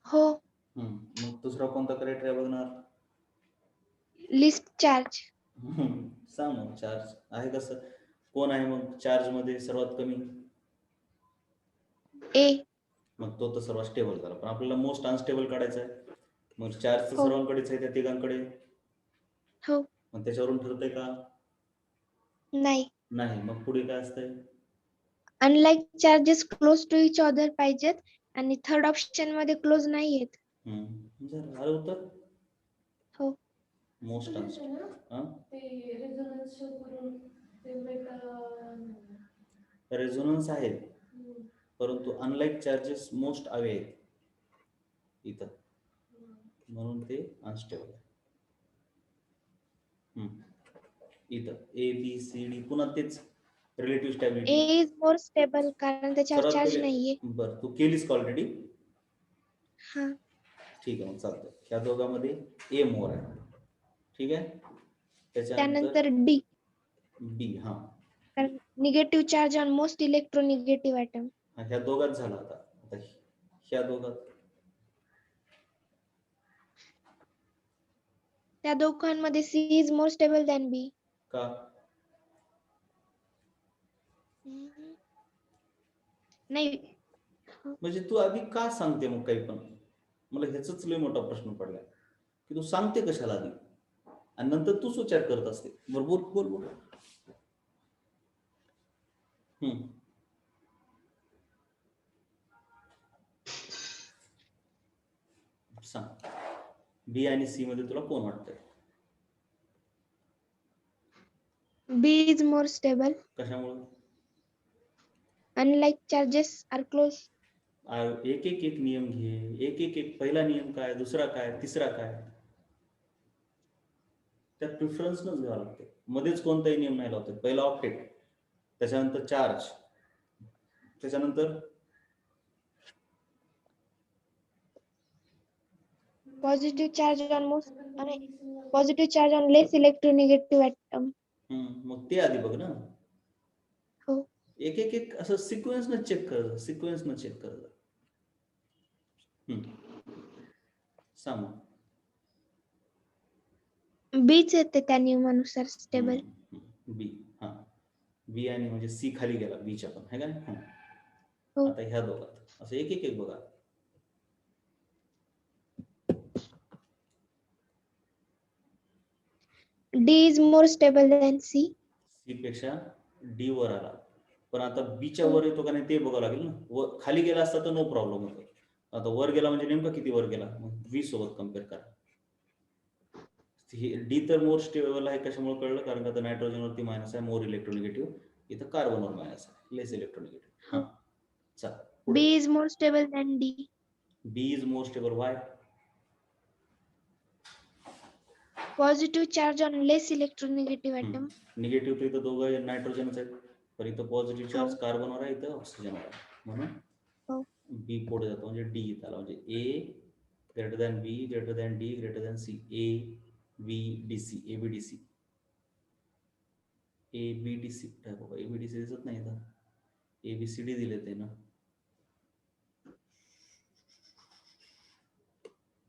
हो. मग दुसरा कोणता क्रायटेरिया बघणार? List charge. सांग मग, चार्ज आहे कसं? कोण आहे मग चार्ज मध्ये सर्वात कमी? ए. मग तो तर सर्वात स्टेबल झाला, पण आपल्याला मोस्ट अनस्टेबल काढायचा आहे. मग चार्ज तर हो. सर्वांकडेच आहे, त्या तिघांकडे. हो. मग त्याच्यावरून ठरतंय का? नाही. नाही. मग पुढे काय असतंय? Unlike charges close to each other पाहिजेत आणि थर्ड ऑप्शन मध्ये क्लोज नाही आहेत. झालं उत्तर. हो. मोस्ट रेझोनन्स आहे, परंतु अनलाईक चार्जेस मोस्ट हवे आहेत इथं, म्हणून ते अनस्टेबल आहे. इथं ए बी सी डी पुन्हा तेच relative stability. A is more stable कारण त्याच्यावर चार्ज नाहीये. बरं, तू केलीस का ऑलरेडी? हा. ठीक आहे, मग चालतंय. ह्या दोघांमध्ये ए मोर आहे. ठीक आहे. त्यानंतर डी. डी. हा. Negative charge on most electronegative atom. ह्या दोघात झाला. आता ह्या दोघात त्या दोघांमध्ये C is more stable than B. का? नाही. म्हणजे तू आधी का सांगते मग काही पण? मला ह्याचाच लय मोठा प्रश्न पडलाय की तू सांगते कशाला आधी आणि नंतर तूच विचार करत असते. बरोबर, बोल बोल. सांग, बी आणि सी मध्ये तुला कोण वाटतंय? B is more stable. कशामुळे? Unlike charges are close. एक एक एक नियम घे, एक एक एक. पहिला नियम काय, दुसरा काय, तिसरा काय, त्यात प्रिफरन्सनच घ्यावं लागते. मध्येच कोणताही नियम नाही लावतात. पहिला ऑक्टेट, त्याच्यानंतर चार्ज, त्याच्यानंतर पॉझिटिव्ह चार्ज ऑन मोस्ट आणि positive charge on less electronegative atom. मग ते आधी बघ ना. हो. एक एक एक असं सिक्वेन्स न चेक कर, सिक्वेन्स न चेक कर. सांग. बीच येते त्या नियमानुसार स्टेबल. बी. हा, बी आणि म्हणजे सी खाली गेला बीच्या पण, है का? हो. आता ह्या दोघात असं एक एक एक बघा. D is more stable than C. C पेक्षा डी वर आला, पण आता बीच्या वर येतो का नाही ते बघावं लागेल ना. खाली गेला असता तर नो प्रॉब्लेम होतो. आता वर गेला म्हणजे नेमका किती वर गेला, मग बी सोबत कम्पेअर करा. डी तर मोर स्टेबल आहे. कशामुळे कळलं? कारण का नायट्रोजन वरती मायनस आहे, मोर इलेक्ट्रोनिगेटिव्ह. इथं कार्बनवर मायनस आहे, लेस इलेक्ट्रोनिगेटिव्ह. चल B पुढे. is more stable than D. B is more stable. Why? Positive charge on less electronegative atom. Negative तर इथं दोघं नायट्रोजनच आहेत, पण इथं पॉझिटिव्ह चार्ज हो. कार्बनवर आहे, इथं ऑक्सिजनवर आहे, म्हणून हो. बी पुढे जातो, म्हणजे डी इथं आला, म्हणजे A greater than B greater than D greater than C. A B D C. A B D C. A B D C काय बाबा, ए बी डी सी दिसत नाही इथं. ए बी सी डी दिले ते ना.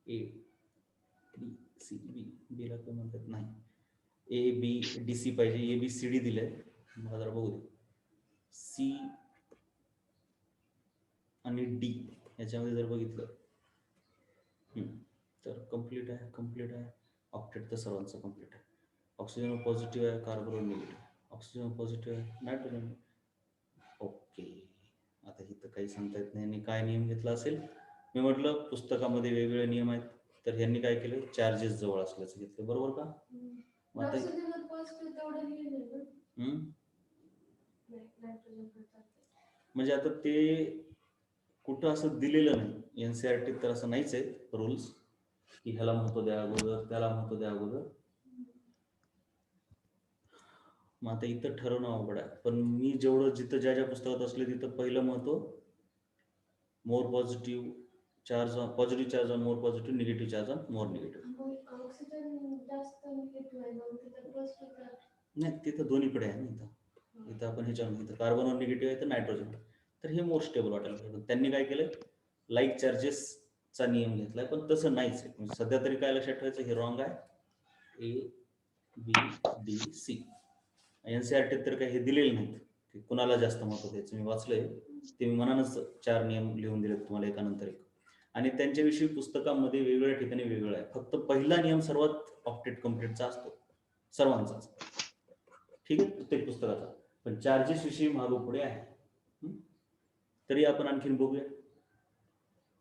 ए बी सी बी, बीला काय म्हणतात नाही. ए बी डी सी पाहिजे, ए बी सी डी दिले, मला जरा बघू दे. सी आणि डी याच्यामध्ये जर बघितलं तर कम्प्लीट आहे, कम्प्लीट आहे. ऑक्टेट तर सर्वांचं कम्प्लीट आहे. ऑक्सिजन पॉझिटिव्ह आहे, कार्बन निगेटिव्ह. ऑक्सिजन पॉझिटिव्ह आहे, नायट्रोजन. ओके, आता इथं काही सांगता येत नाही. आणि काय नियम घेतला असेल, मी म्हटलं पुस्तकामध्ये वेगवेगळे नियम आहेत, तर ह्यांनी काय केलं, चार्जेस जवळ असल्याचं घेतलं, बरोबर का? मग आता म्हणजे आता ते कुठं असं दिलेलं नाही, एनसीईआरटी तर असं नाहीच आहे रूल्स की ह्याला महत्व द्या अगोदर, त्याला महत्व द्या अगोदर. मग आता इथं ठरवणं अवघड आहे, पण मी जेवढं जिथं ज्या ज्या पुस्तकात असले तिथं पहिलं महत्व more positive charge, positive charge on more positive, negative charge on more negative. नाही, तिथं दोन्हीकडे आहे ना. इथं आपण ह्याच्यामध्ये इथं कार्बनवर निगेटिव्ह आहे तर नायट्रोजन, तर हे मोर स्टेबल वाटायला पाहिजे. त्यांनी काय केलं, लाईक चार्जेसचा नियम घेतलाय, पण तसं नाहीच आहे. म्हणजे सध्या तरी काय लक्षात ठेवायचं, हे रॉंग आहे. A B D C. NCERT तर काही हे दिलेले नाहीत की कुणाला जास्त महत्व द्यायचं. मी वाचलंय ते, मी मनानच 4 नियम लिहून दिलेत तुम्हाला एकानंतर एक, आणि त्यांच्याविषयी पुस्तकामध्ये वेगवेगळ्या ठिकाणी वेगळं आहे. फक्त पहिला नियम सर्वात ऑक्टेट कम्प्लीटचा असतो, सर्वांचाच, ठीक आहे, प्रत्येक पुस्तकाचा. पण चार्जेस विषयी मागं पुढे आहे. तरी आपण आणखीन बघूया,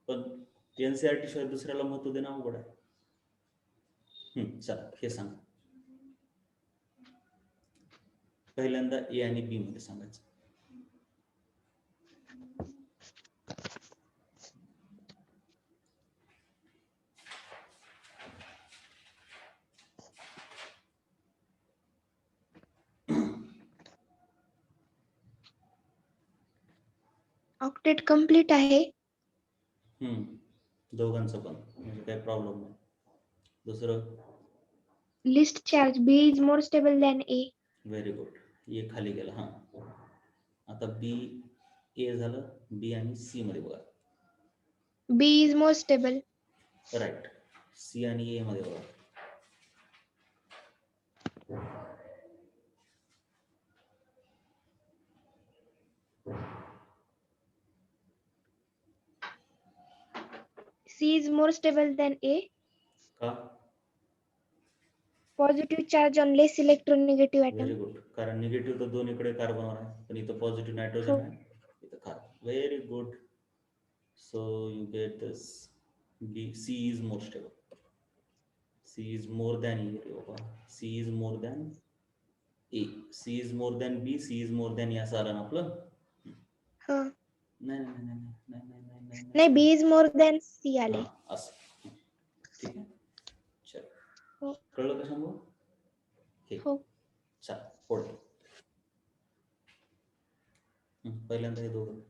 पण एनसीईआरटी शिवाय दुसऱ्याला महत्व देणं अवघड आहे. चला हे सांग, पहिल्यांदा ए आणि बी मध्ये सांगायचं. ऑक्टेट कम्प्लीट आहे. दोघांचं पण, म्हणजे काही प्रॉब्लेम नाही. दुसरं, least charge B is more stable than A. Very good, A खाली गेला. आता बी ए झालं, बी आणि सी मध्ये बघा. B is more stable. Right. C आणि ए मध्ये बघा. C is more stable than A. का? Positive charge on less electronegative very atom. Good, कारण निगेटिव्ह तर दोन्हीकडे कार्बनवर आहे, पण इथं पॉझिटिव्ह नायट्रोजन आहे, इथं carbon. Very good. So you get this. B, C is more stable. C is more than A रे बाबा. C is more than A. C is more than B, C is more than A असं आलं ना आपलं. नाही नाही नाही नाही नाही नाही नाही, B is more than C आले. असं, ठीक आहे. चल, हो. कळलं का सांगू? हो. चल पुढे. पहिल्यांदा हे दोघं.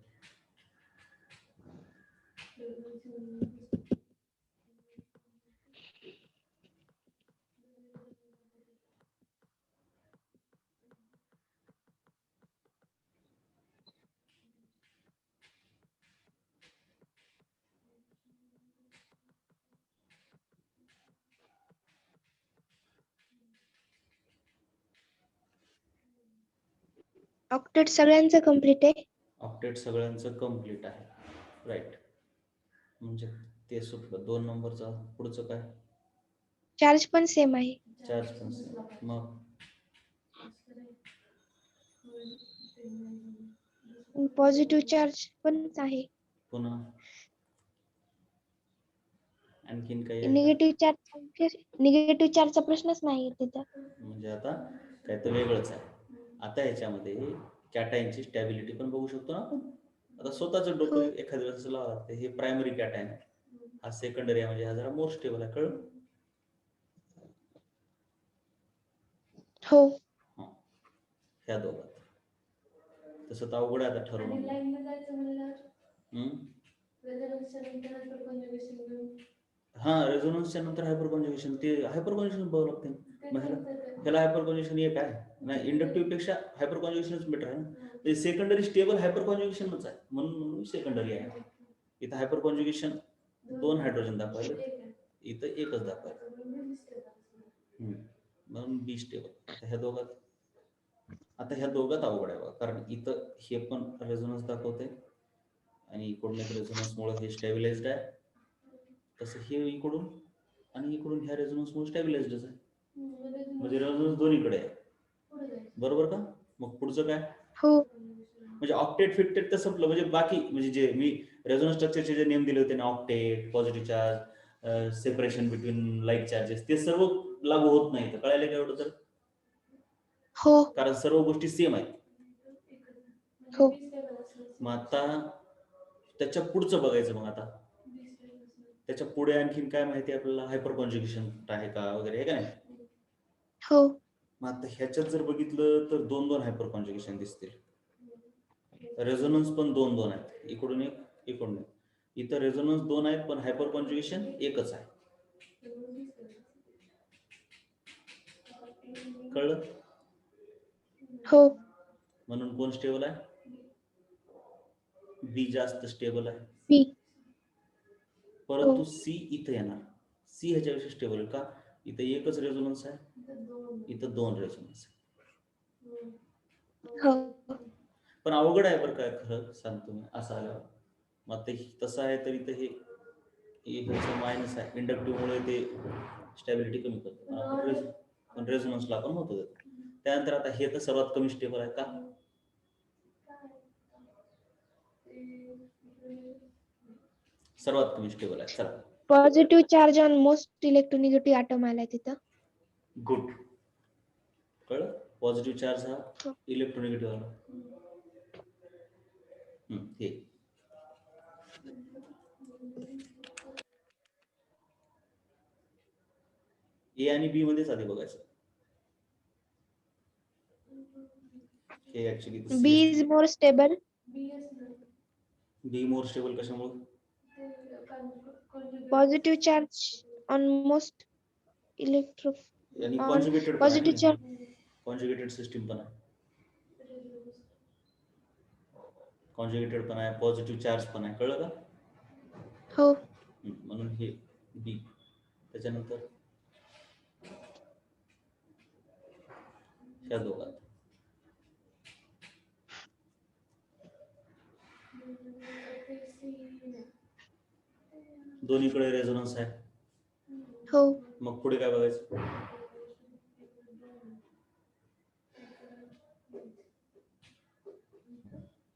ऑक्टेट सगळ्यांचं कम्प्लीट आहे. ऑक्टेट सगळ्यांचं कम्प्लीट आहे, राईट. म्हणजे ते सुटलं. 2 नंबरचा पुढचं काय? चार्ज पण सेम आहे. चार्ज पण सेम. मग पॉझिटिव्ह चार्ज पण आहे. पुन्हा आणखीन काही? निगेटिव्ह चार्जचा प्रश्नच नाही तिथं. म्हणजे आता काय तर वेगळंच आहे. आता याच्यामध्ये कॅटायनची स्टॅबिलिटी पण बघू शकतो ना आपण. आता स्वतःच डोकं एखाद्या वेळेस लावा लागते. हे प्रायमरी कॅटायन आहे, हा सेकंडरी आहे, म्हणजे हा जरा मोर स्टेबल आहे. कळलं? हो. हा, ह्या दोघात तसं तर अवघड आहे आता ठरवून. हा, रेझोनन्सच्या नंतर हायपर कॉन्ज्युगेशन, ते हायपर कॉन्ज्युगेशन बघावं लागते. मग ह्याला हायपर कॉन्ज्युगेशन एक आहे नाही, इंडक्टिव्ह पेक्षा हायपर कॉन्ज्युगेशनच बेटर आहे ना. सेकंडरी स्टेबल हायपर कॉन्ज्युगेशनच आहे, म्हणून सेकंडरी आहे. इथं हायपर कॉन्ज्युगेशन 2 हायड्रोजन दाखवायला, इथं एकच दाखवायला, म्हणून बी स्टेबल. आता ह्या दोघात अवघड आहे बघा, कारण इथं हे पण रेझोनन्स दाखवते आणि इकडून एक रेझोनन्समुळे हे स्टॅबिलाइज्ड आहे, तसं हे इकडून आणि इकडून ह्या रेझोनन्समुळे स्टॅबिलाइज्डच आहे, म्हणजे रेझोनन्स दोन्हीकडे आहे. बरोबर का? मग पुढचं काय? हो. म्हणजे ऑक्टेट फिक्टेट तर संपलं, म्हणजे बाकी म्हणजे जे मी रेझोनन्स स्ट्रक्चरचे जे नेम दिले होते ना, octet, positive charge, separation between like charges, ते सर्व लागू होत नाही. तर कळायला काय एवढं तर? हो. कारण सर्व गोष्टी सेम आहेत. हो. मग आता त्याच्या पुढचं बघायचं. मग आता त्याच्या पुढे आणखीन काय माहिती आपल्याला? हायपर कॉन्ज्युगेशन आहे का वगैरे, आहे का नाही? हो. मग आता ह्याच्यात जर बघितलं तर 2-2 हायपर कॉन्ज्युगेशन दिसतील. रेझोनन्स पण 2-2 आहेत, इकडून एक, इकडून एक. इथं रेझोनन्स 2 आहेत पण हायपर कॉन्ज्युगेशन एकच आहे. कळलं? हो. म्हणून कोण स्टेबल आहे? बी जास्त स्टेबल आहे. बी. परंतु सी इथं येणार. सी ह्याच्यापेक्षा स्टेबल आहे का? इथं एकच रेझोनन्स आहे, इथं 2 रेझोनन्स आहे. हो. पण अवघड आहे बरं काय, खरं सांगतो मी असं आल्यावर. मग ते तसं आहे तर इथं हे ह्याचं मायनस आहे, इंडक्टिव्हमुळे ते स्टॅबिलिटी कमी करतो, पण रेझोनन्सला आपण महत्व देतो. त्यानंतर आता हे तर सर्वात कमी स्टेबल आहे का? सर्वात कमी स्टेबल आहे. चला, positive charge on most electronegative atom आलाय तिथं. गुड. कळलं? पॉझिटिव्ह चार्ज हा इलेक्ट्रोनिगेटिव्ह आला. हे ए आणि बी मध्येच आधी बघायचं. हे actually B is more stable. B more stable कशामुळे? Positive charge on most electro आणि ऑन कॉन्जुगेटेड पण आहे पॉझिटिव्ह ना, चार्ज. कॉन्जुगेटेड सिस्टीम पण आहे, कॉन्जुगेटेड पण आहे, पॉझिटिव्ह चार्ज पण आहे. कळलं का? हो. म्हणून हे बी. त्याच्यानंतर ह्या दोघात दोन्हीकडे रेझोनन्स आहे. हो. मग पुढे काय बघायचं?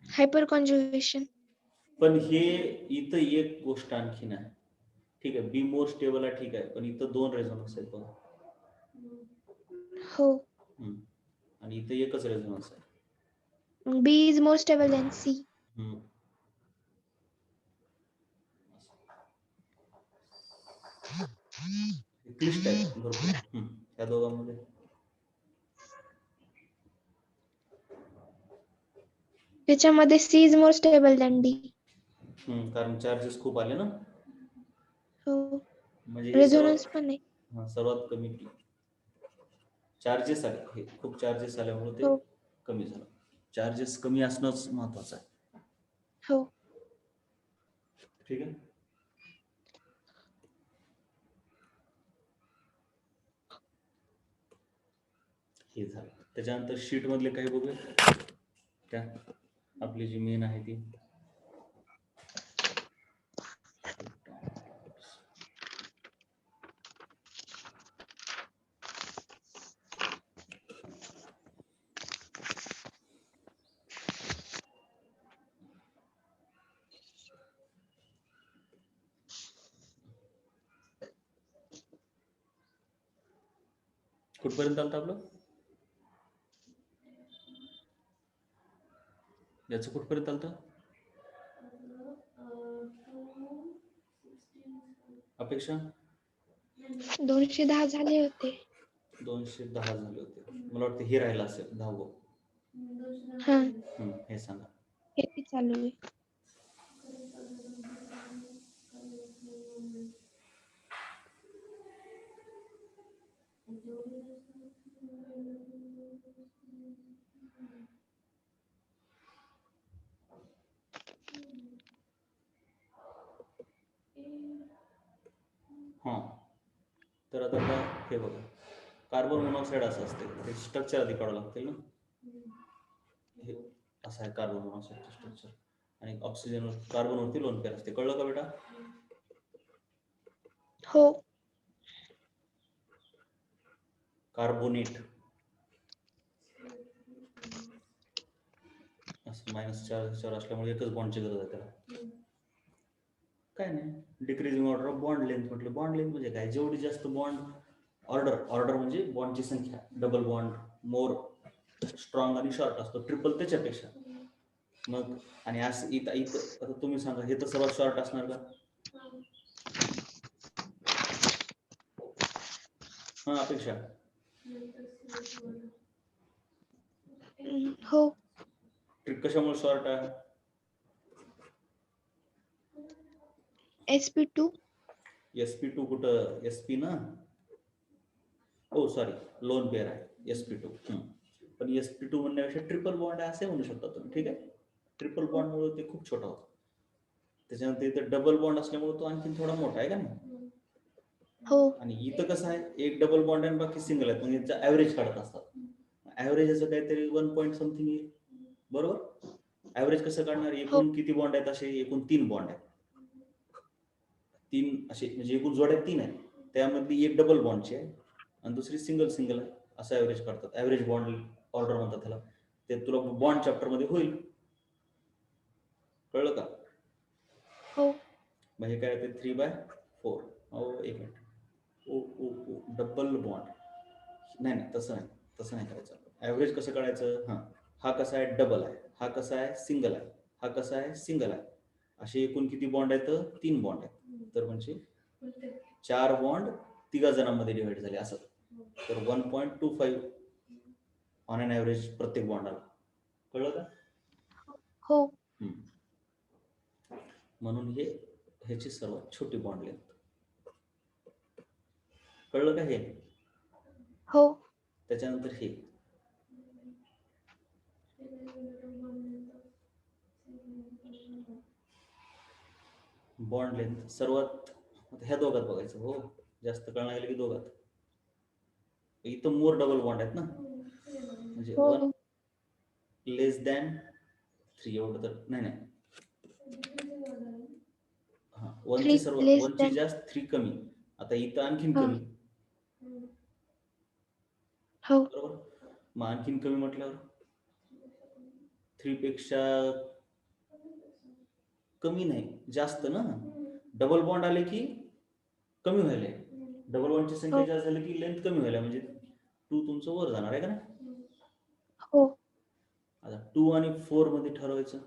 हायपर कॉन्ज्युगेशन. पण हे इथं एक गोष्ट आणखीन आहे. ठीक आहे, बी मोर स्टेबल आहे, ठीक आहे, पण इथं 2 रेझोनन्स आहेत बघा. हो. आणि इथं एकच रेझोनन्स आहे. B is more stable than C. क्लिष्ट आहे भरपूर त्या दोघांमध्ये. त्याच्यामध्ये C is more stable than D. कारण चार्जेस खूप आले ना. हो. म्हणजे रेझोनन्स पण आहे. सर्वात कमी चार्जेस आले, हे खूप चार्जेस आल्यामुळे ते हो. कमी झालं. चार्जेस कमी असणंच महत्वाचं आहे. हो. ठीक आहे. हे झालं. त्याच्यानंतर शीट मधले काही बघूया. त्या आपली जी मेन आहे ती कुठपर्यंत आलं आपलं? याचं कुठपर्यंत आलं? अपेक्षा 210 झाले होते. 210 झाले होते. मला वाटतं हे राहिलं असेल 10. हा, हे सांगा. किती चालू आहे? हां, तर आता हे बघा, कार्बन मोनॉक्साईड असं असते, ते स्ट्रक्चर आधी काढावं लागतील ना. हे असं आहे कार्बन मोनॉक्साईडचं स्ट्रक्चर, आणि ऑक्सिजन कार्बनवरती लोन पेअर असते. कळलं का बेटा? हो. कार्बोनेट असं -4 असल्यामुळे एकच बॉन्डची गरज आहे त्याला. काय नाही, decreasing order of bond length म्हटलं. बॉन्ड लेंथ म्हणजे काय? जेवढी जास्त बॉन्ड ऑर्डर म्हणजे बॉन्डची संख्या. डबल बॉन्ड मोर स्ट्रॉंग आणि शॉर्ट असतो, ट्रिपल त्याच्यापेक्षा. मग आणि असं इथं आता तुम्ही सांगा, हे तर सर्वात शॉर्ट असणार का? हा, अपेक्षा हो. ट्रिक कशामुळे शॉर्ट आहे? sp2. sp2 कुठं? sp ना, ओ सॉरी, लोन पेअर आहे sp2. पण sp2 म्हणण्यापेक्षा ट्रिपल बॉन्ड आहे असे म्हणू शकता तुम्ही. ठीक आहे, ट्रिपल बॉन्ड मुळे ते खूप छोटा होतो. त्याच्यानंतर इथं डबल बॉन्ड असल्यामुळे तो आणखी थोडा मोठा आहे का नाही. हो. आणि इथं कसं आहे, एक डबल बॉन्ड आणि बाकी सिंगल आहे, म्हणजे याचा ऍव्हरेज काढत असतात. ऍव्हरेज याचं काहीतरी 1 पॉईंट समथिंग येईल, बरोबर. ऍव्हरेज कसं काढणार? एकूण किती बॉन्ड आहेत? असे एकूण 3 बॉन्ड आहेत. 3 असे म्हणजे एकूण जोड्या 3 आहेत, त्यामधली एक डबल बॉन्डची आहे आणि दुसरी सिंगल आहे, असं ऍव्हरेज काढतात. ऍव्हरेज बॉन्ड ऑर्डर म्हणतात त्याला. ते तुला बॉन्ड चॅप्टर मध्ये होईल. कळलं का? हो. म्हणजे काय ते 3/4. एक मिनिट, ओ डबल बॉन्ड नाही, तसं नाही करायचं. ऍव्हरेज कसं काढायचं? हा कसा आहे? डबल आहे. हा कसा आहे? सिंगल आहे. हा कसा आहे? सिंगल आहे. असे एकूण किती बॉन्ड आहेत? 3 बॉन्ड आहेत. तर म्हणजे 4 बॉन्ड 3 जणांमध्ये डिवाइड झाले असं. तर 1.25 ऑन अन ऍव्हरेज प्रत्येक बॉन्डाला. कळलं का? हो. म्हणून ह्याची सर्वात छोटी बॉन्ड लेंथ. कळलं का हे? हो. त्याच्यानंतर हे बॉन्ड लेंथ सर्वात, ह्या दोघात बघायचं. हो, जास्त कळणार गेलं की दोघात. इथं मोर डबल बॉन्ड आहेत ना, म्हणजे हो. 1 लेस दॅन 3 एवढं तर नाही. हा, 1ची 3 लेस 1ची दॅन. जास्त, 3 कमी. आता इथं आणखीन हा. कमी, हो. बरोबर. मग आणखीन कमी म्हटल्यावर 3 पेक्षा कमी नाही, जास्त ना. डबल बॉन्ड आले की कमी व्हायला, डबल बॉन्डची संख्या हो. जास्त झाली की लेंथ कमी व्हायला, म्हणजे 2 तुमचं वर जाणार आहे का नाही. हो. आता 2 आणि 4 मध्ये ठरवायचं.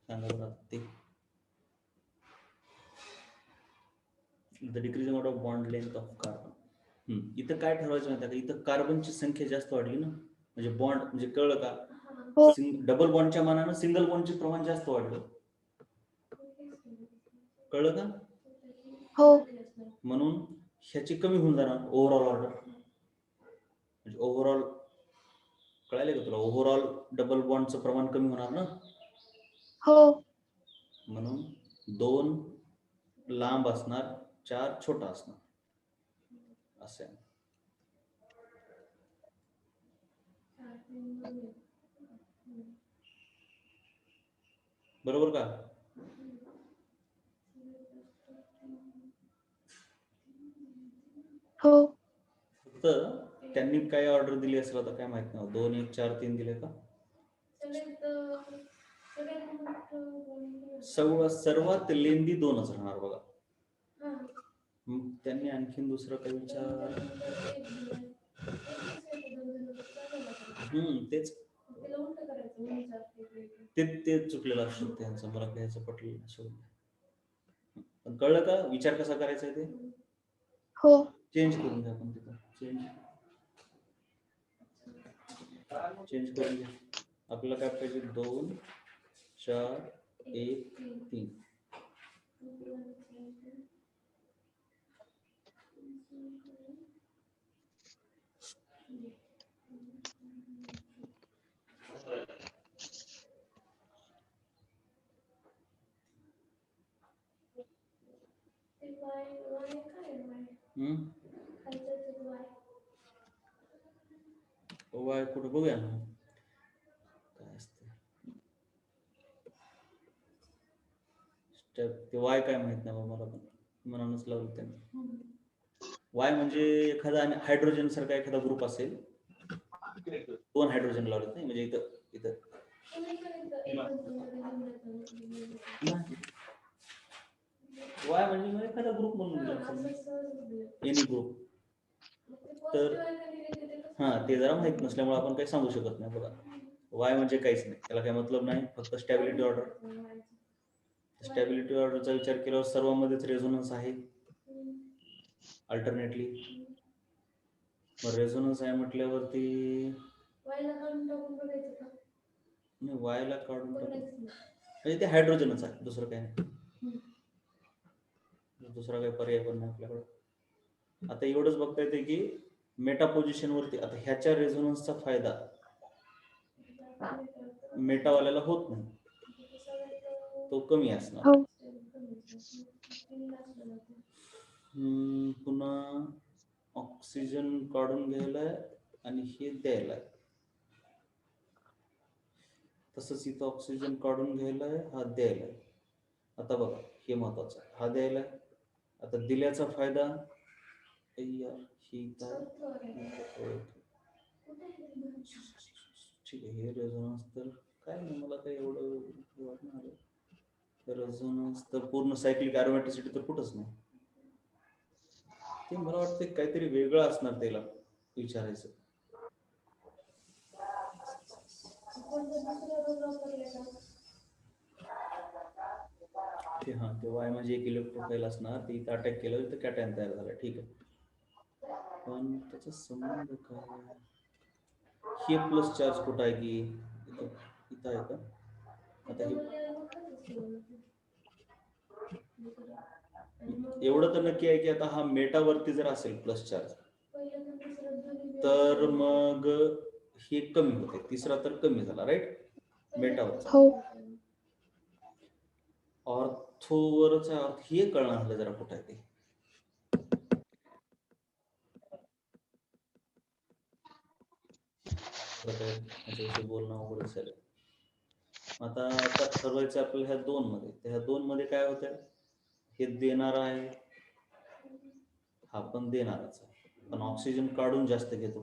सांगा बरं ते. The decreasing order of bond length of carbon. इथं काय ठरवायचं माहिती आहे का? इथं कार्बनची संख्या जास्त वाढली ना, म्हणजे बॉन्ड, म्हणजे कळलं का? हो. डबल बॉन्डच्या मानानं सिंगल बॉन्डचे प्रमाण जास्त वाढलं. कळलं का? हो. म्हणून ह्याची कमी होऊन जाणार ओव्हरऑल ऑर्डर. म्हणजे ओव्हरऑल कळायला का तुला? ओव्हरऑल डबल बॉन्डचं प्रमाण कमी होणार ना. हो. म्हणून 2 लांब असणार, 4 छोटा असणार, असं आहे. बरोबर का? हो. फक्त त्यांनी काय ऑर्डर दिली असेल आता काय माहित नाही. 2 1 4 3 दिले का? सर्वात लेंदी 2च राहणार बघा. त्यांनी आणखीन दुसरं काही विचार, तेच ते चुकलेलं असू शकते यांचं. मला काही याचं पटलं नसेल. पण कळलं का विचार कसा करायचा आहे ते? हो. चेंज करून घ्या आपण तिथं चेंज करून घ्या. आपल्याला काय पाहिजे 2 4 1 3. वाय कुठे बघूया ना काय असते स्टेप ते वाय काय माहित नाही बाबा मला पण मनानच लावलं त्यांनी. वाय म्हणजे एखादा हायड्रोजन सारखा एखादा ग्रुप असेल 2 हायड्रोजन लावलेत नाही म्हणजे इथं इथं वाय म्हणजे एखादा ग्रुप म्हणून एनी ग्रुप. तर हा ते जरा माहित नसल्यामुळे आपण काही सांगू शकत नाही बघा. वाय म्हणजे काहीच नाही त्याला काही मतलब नाही फक्त स्टॅबिलिटी ऑर्डर. स्टॅबिलिटी ऑर्डरचा विचार केल्यावर सर्वांमध्येच रेझोनन्स आहे अल्टरनेटली. मग रेझोनन्स आहे म्हटल्यावरती नाही वायला काढून म्हणजे ते हायड्रोजनच आहे दुसरं काही नाही. दुसरा काही पर्याय पण नाही आपल्याकडे. आता एवढंच बघता येते की मेटा पोझिशन वरती आता ह्याच्या रेझोनन्सचा फायदा मेटावाल्याला होत नाही तो कमी असणार. हो. पुन्हा ऑक्सिजन काढून घ्यायलाय आणि हे द्यायलाय. तसंच इथं ऑक्सिजन काढून घ्यायलाय हा द्यायलाय. आता बघा हे महत्वाचं आहे हा द्यायलाय. आता दिल्याचा फायदा ही काय ठीक आहे हे रेझोनन्स तर काय नाही मला काही एवढं वाटणार. रेझोनन्स तर पूर्ण सायक्लिक अरोमॅटिसिटी तर कुठंच नाही. ते मला वाटतं काहीतरी वेगळं असणार त्याला विचारायचं. ते हा ते वाय म्हणजे एक इलेक्ट्रोफाईल असणार ते इथं अटॅक केलं तर कॅटायन तयार झाला ठीक आहे. पण त्याचा संबंध काय हे प्लस चार्ज कुठं आहे की इथं आहे का? आता एवढं तर नक्की आहे की आता हा मेटावरती जर असेल प्लस चार्ज तर मग हे कमी होते तिसरा तर कमी झाला राईट मेटावरचा. हो. ऑर्थोवरचा अर्थ हे कळणार झालं जरा कुठं आहे ते. याच्याविषयी बोलणं अवघड असेल. आता ठरवायचं आपल्याला ह्या 2 मध्ये तर ह्या 2 मध्ये काय होतंय हे देणार आहे हा पण देणारच आहे पण ऑक्सिजन काढून जास्त घेतो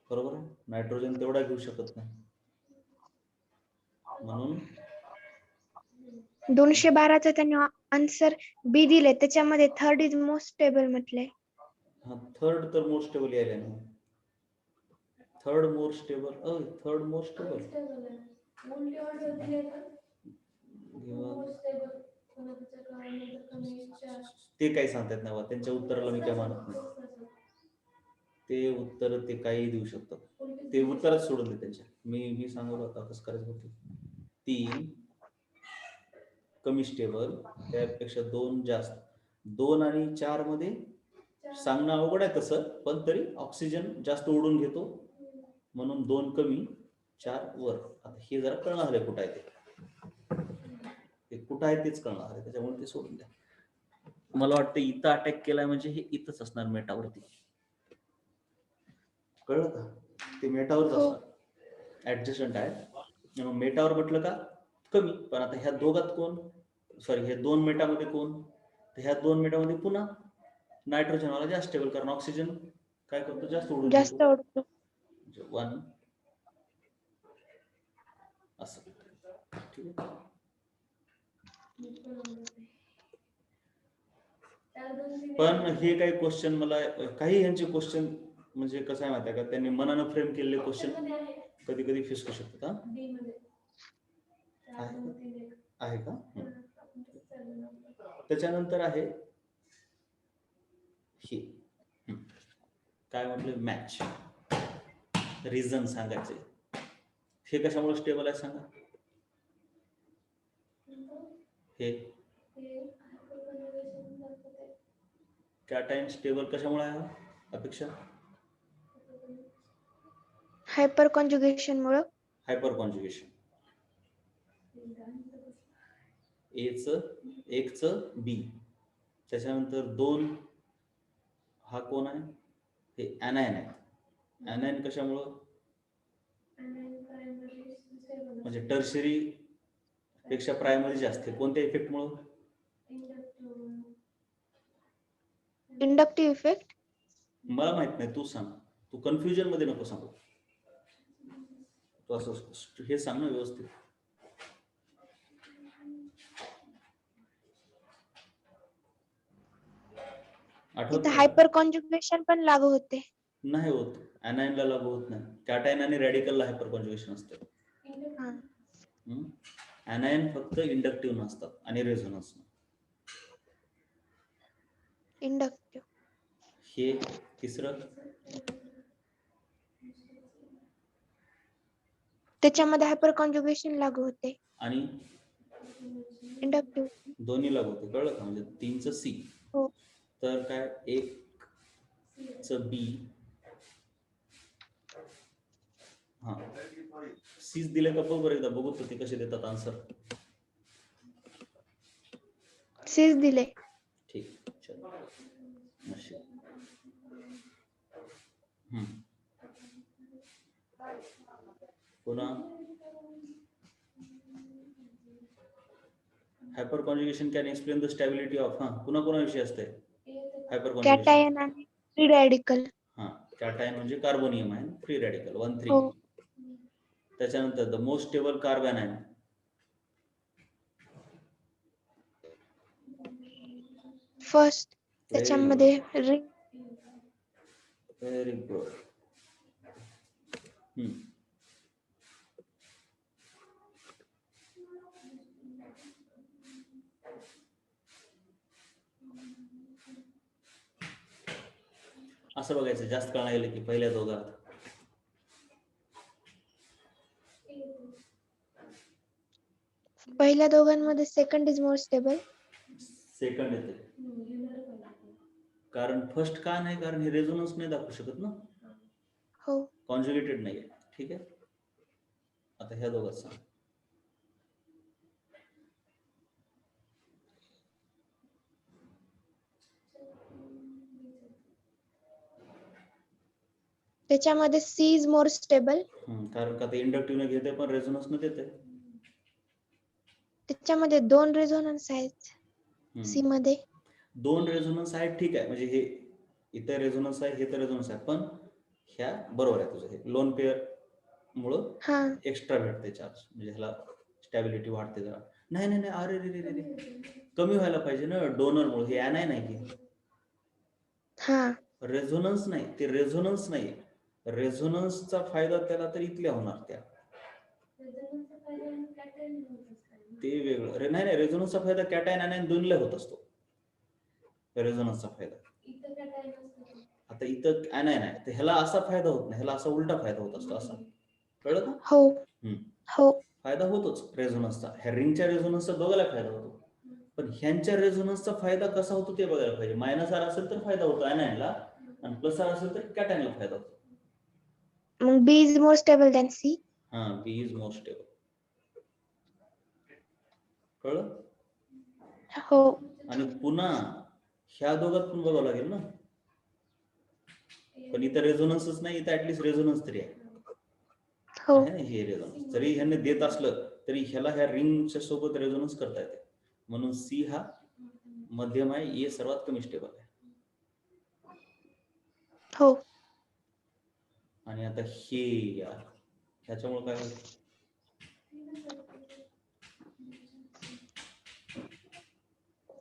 बरोबर आहे. नायट्रोजन तेवढा घेऊ शकत नाही म्हणून 212चा त्यांनी आन्सर बी दिले त्याच्यामध्ये थर्ड इज मोस्ट स्टेबल म्हटले. हा थर्ड तर मोस्ट स्टेबल यायला नाही. Third most stable third most stable ते काही सांगतात ना त्यांच्या उत्तराला मी काय मानत नाही. ते उत्तर ते काही देऊ शकतात ते उत्तरच सोडून दे त्यांच्या. मी सांगत होता कसं करायचं होतं 3 कमी स्टेबल त्यापेक्षा 2 जास्त 2 आणि 4 मध्ये सांगणं अवघड आहे तसं पण तरी ऑक्सिजन जास्त ओढून घेतो म्हणून 2 कमी 4 वर. आता हे जरा कळणार आहे कुठं आहे ते कुठं आहे तेच कळणार आहे त्याच्यामुळे ते सोडून द्या. मला वाटतं इथं अटॅक केलाय म्हणजे हे इथंच असणार मेटावरती. कळलं का ते मेटावरच असणार ऍडजस्टंट आहे. मेटावर म्हटलं का कमी पण आता ह्या दोघात कोण सॉरी ह्या 2 मेटामध्ये कोण तर ह्या 2 मेटामध्ये पुन्हा नायट्रोजन वाला जास्त स्टेबल कारण ऑक्सिजन काय करतो जास्त ओढून जास्त घेतो ओढतो. म्हणजे 1 असं ठीक आहे. पण हे काही क्वेश्चन मला काही यांचे क्वेश्चन म्हणजे कसं आहे माहिती आहे का त्यांनी मनानं फ्रेम केलेले क्वेश्चन कधी कधी फिसकू शकतात. आहे का त्याच्यानंतर आहे हे काय म्हटलं, मॅच. रिझन सांगायचे. हे कशामुळे स्टेबल आहे सांगा. हे कॅटायन स्टेबल कशामुळे आहे हा? अपेक्षा हायपर कॉन्जुगेशन मुळे. Hyper conjugation. एकच बी, त्याच्यानंतर 2 हा कोण आहे, हे ऍनायन आहे. ऍनायन कशामुळं, म्हणजे टर्शरी पेक्षा प्रायमरी जास्त. कोणत्या इफेक्टमुळं, इंडक्टिव्ह इफेक्ट. मला माहित नाही, तू सांग. तू कन्फ्युजन मध्ये नको सांगू. तू असं हे सांग ना व्यवस्थित. आठवत इथं नाही? हायपर कॉन्जुगेशन पण लागू होते. नाही होत, ऍनायनला लागू होत नाही. कॅटायन आणि रॅडिकलला हायपर कॉन्जुगेशन असतं. हा. ऍनायन फक्त इंडक्टिव्ह नसतात आणि रेझोनन्स. इंडक्टिव्ह. हे तिसरं, त्याच्यामध्ये हायपर कॉन्जुगेशन लागू होते. आणि इंडक्टिव्ह. दोन्ही लागू होते. कळलं का? म्हणजे 3चं सी. हो. तर काय, 1चं बी. हा, सीज दिले का बघ बरं एकदा, बघू तर ते कसे देतात आन्सर. सीज दिले. ठीक, चल. नशीब. पुन्हा hyper conjugation can explain the stability of. पुन्हा कोणाविषयी असते हायपर कॉन्जुगेशन? कॅटायन आणि फ्री रॅडिकल. कॅटायन म्हणजे कार्बोनियम आहे, फ्री रॅडिकल 1 3. हो. त्याच्यानंतर द मोस्ट स्टेबल कार्बन आहे, फर्स्ट. त्याच्यामध्ये रिंग. Very good. असं बघायचं, जास्त काळ नाही गेलं की पहिल्या दोघात. पहिल्या दोघांमध्ये second is more stable. Second येते, कारण फर्स्ट का नाही, कारण हे रेझोनन्स नाही दाखवू शकत ना. हो. कॉन्जुगेटेड नाही आहे. ठीक आहे. आता ह्या दोघात सांग. त्याच्यामध्ये सी इज मोर स्टेबल. कारण का ते इंडक्टिव्ह न घेते पण रेझोनन्स न देते. त्याच्यामध्ये 2 रेझोनन्स आहेत सी मध्ये. 2 रेझोनन्स आहेत, ठीक आहे. म्हणजे हे इथं रेझोनन्स आहे, हे तर रेझोनन्स आहे, पण ह्या बरोबर आहे तुझं. हे लोन पेअर मुळे एक्स्ट्रा भेटते चार्ज, म्हणजे ह्याला स्टॅबिलिटी वाढते जरा. नाही नाही नाही, अरे रे रे रे, कमी व्हायला पाहिजे ना डोनर मुळे. हे ऍनायन आहे की रेझोनन्स नाही, ते रेझोनन्स नाही. रेझोनन्सचा फायदा त्याला तर इथल्या होणार त्या, ते वेगळं. नाही नाही, रेझोनन्सचा फायदा कॅटायन ऍनायन दोन्हीला होत असतो. रेझोनन्सचा फायदा आता इथं ऍनायन आहे, तर ह्याला असा फायदा होत नाही, ह्याला असा उलटा फायदा होत असतो. असा कळलं का? हो. हो. फायदा होतोच रेझोनन्सचा. ह्या रिंगच्या रेझोनन्सचा दोघाला फायदा होतो, पण ह्यांच्या रेझोनन्सचा फायदा कसा होतो ते बघायला पाहिजे. -R असेल तर फायदा होतो ऍनायनला, आणि +R असेल तर कॅटायनला फायदा होतो. मग B is more stable than C. B is more stable. कळलं? हो. आणि पुन्हा ह्या दोघात पण बघावं लागेल ना, पण इथं रेझोनन्सच नाही. इथं ऍटलिस्ट रेझोनन्स तरी आहे. हो. आहे ना, हे रेझोनन्स जरी ह्यांनी देत असलं तरी ह्याला ह्या रिंगच्या सोबत रेझोनन्स करता येते. म्हणून सी हा मध्यम आहे, ए सर्वात कमी स्टेबल आहे. हो. आणि आता हे यार, ह्याच्यामुळे काय होईल,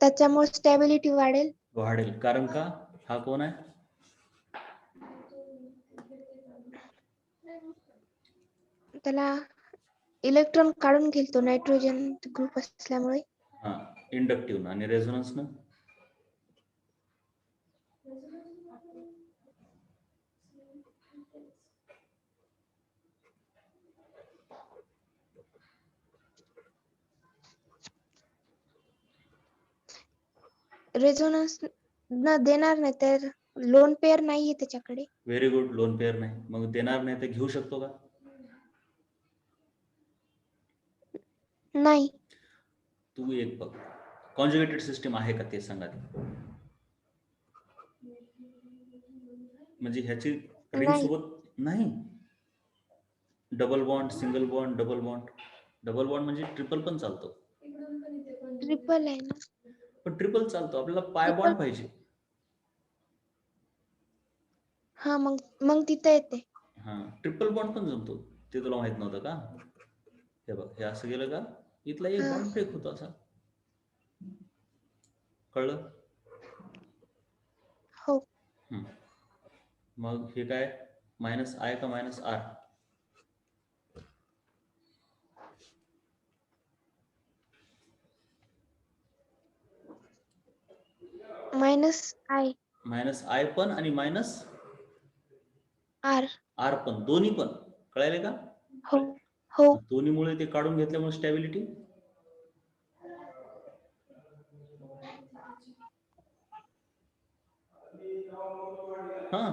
त्याच्यामुळे स्टॅबिलिटी वाढेल. कारण का, हा कोण आहे, त्याला इलेक्ट्रॉन काढून घेईल तो नायट्रोजन ग्रुप असल्यामुळे. इंडक्टिव्ह आणि रेझोनन्स ना रेझोनन्स न देणार नाही तर लोन पेअर नाहीये त्याच्याकडे. Very good. लोन पेअर नाही, मग देणार नाही तर घेऊ शकतो का? नाही. तू एक बघ, कॉन्जुगेटेड सिस्टीम आहे का ते सांगा. म्हणजे ह्याची रिंग नाही. सोबत नाही. Double bond, single bond, double bond. Double bond म्हणजे ट्रिपल पण चालतो. ट्रिपल आहे ना. पण ट्रिपल चालतो, आपल्याला पाय ट्रिपल. बॉन्ड पाहिजे. हा मग तिथं येते. हा, ट्रिपल बॉन्ड पण जमतो. ते तुला माहित नव्हतं का? हे बघ, हे असं गेलं का इथला एक हा. बॉन्ड ब्रेक होतो असा. कळलं? हो. मग हे काय, मायनस आय का minus R? Minus I. Minus I पण आणि मायनस आर. आर पण, दोन्ही पण. कळायले का? हो. हो. दोन्हीमुळे ते काढून घेतल्यामुळे स्टॅबिलिटी. हा,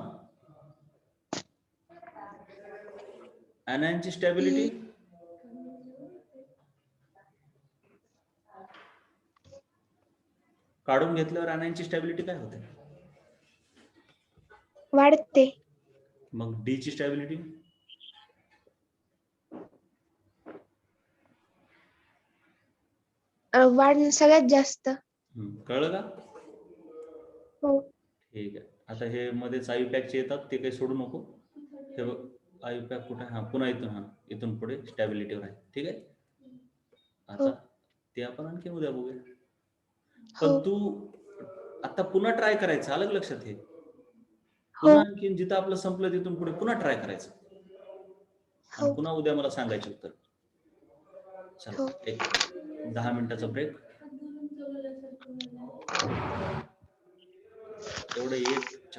anion ची स्टॅबिलिटी काढून घेतल्यावर anion ची स्टॅबिलिटी काय होते? वाढते. मग डी ची स्टॅबिलिटी वाढणं सगळ्यात जास्त. कळलं का? हो. ठीक आहे. आता हे मध्येच आयु पॅकचे येतात, ते काही सोडू नको. हे बघ, आयु पॅक कुठे? हा, पुन्हा इथून पुढे स्टॅबिलिटीवर आहे. ठीक आहे. हो. आता ते आपण आणखी उद्या बघूया. हो. पण तू आता पुन्हा ट्राय करायचं, अलग लक्षात घे. हो. पुन्हा आणखी जिथं आपलं संपलं तिथून पुढे पुन्हा ट्राय करायचं आणि हो. पुन्हा उद्या मला सांगायचे उत्तर. हो. चला, एक 10 मिनिटाचा ब्रेक. तेवढं एक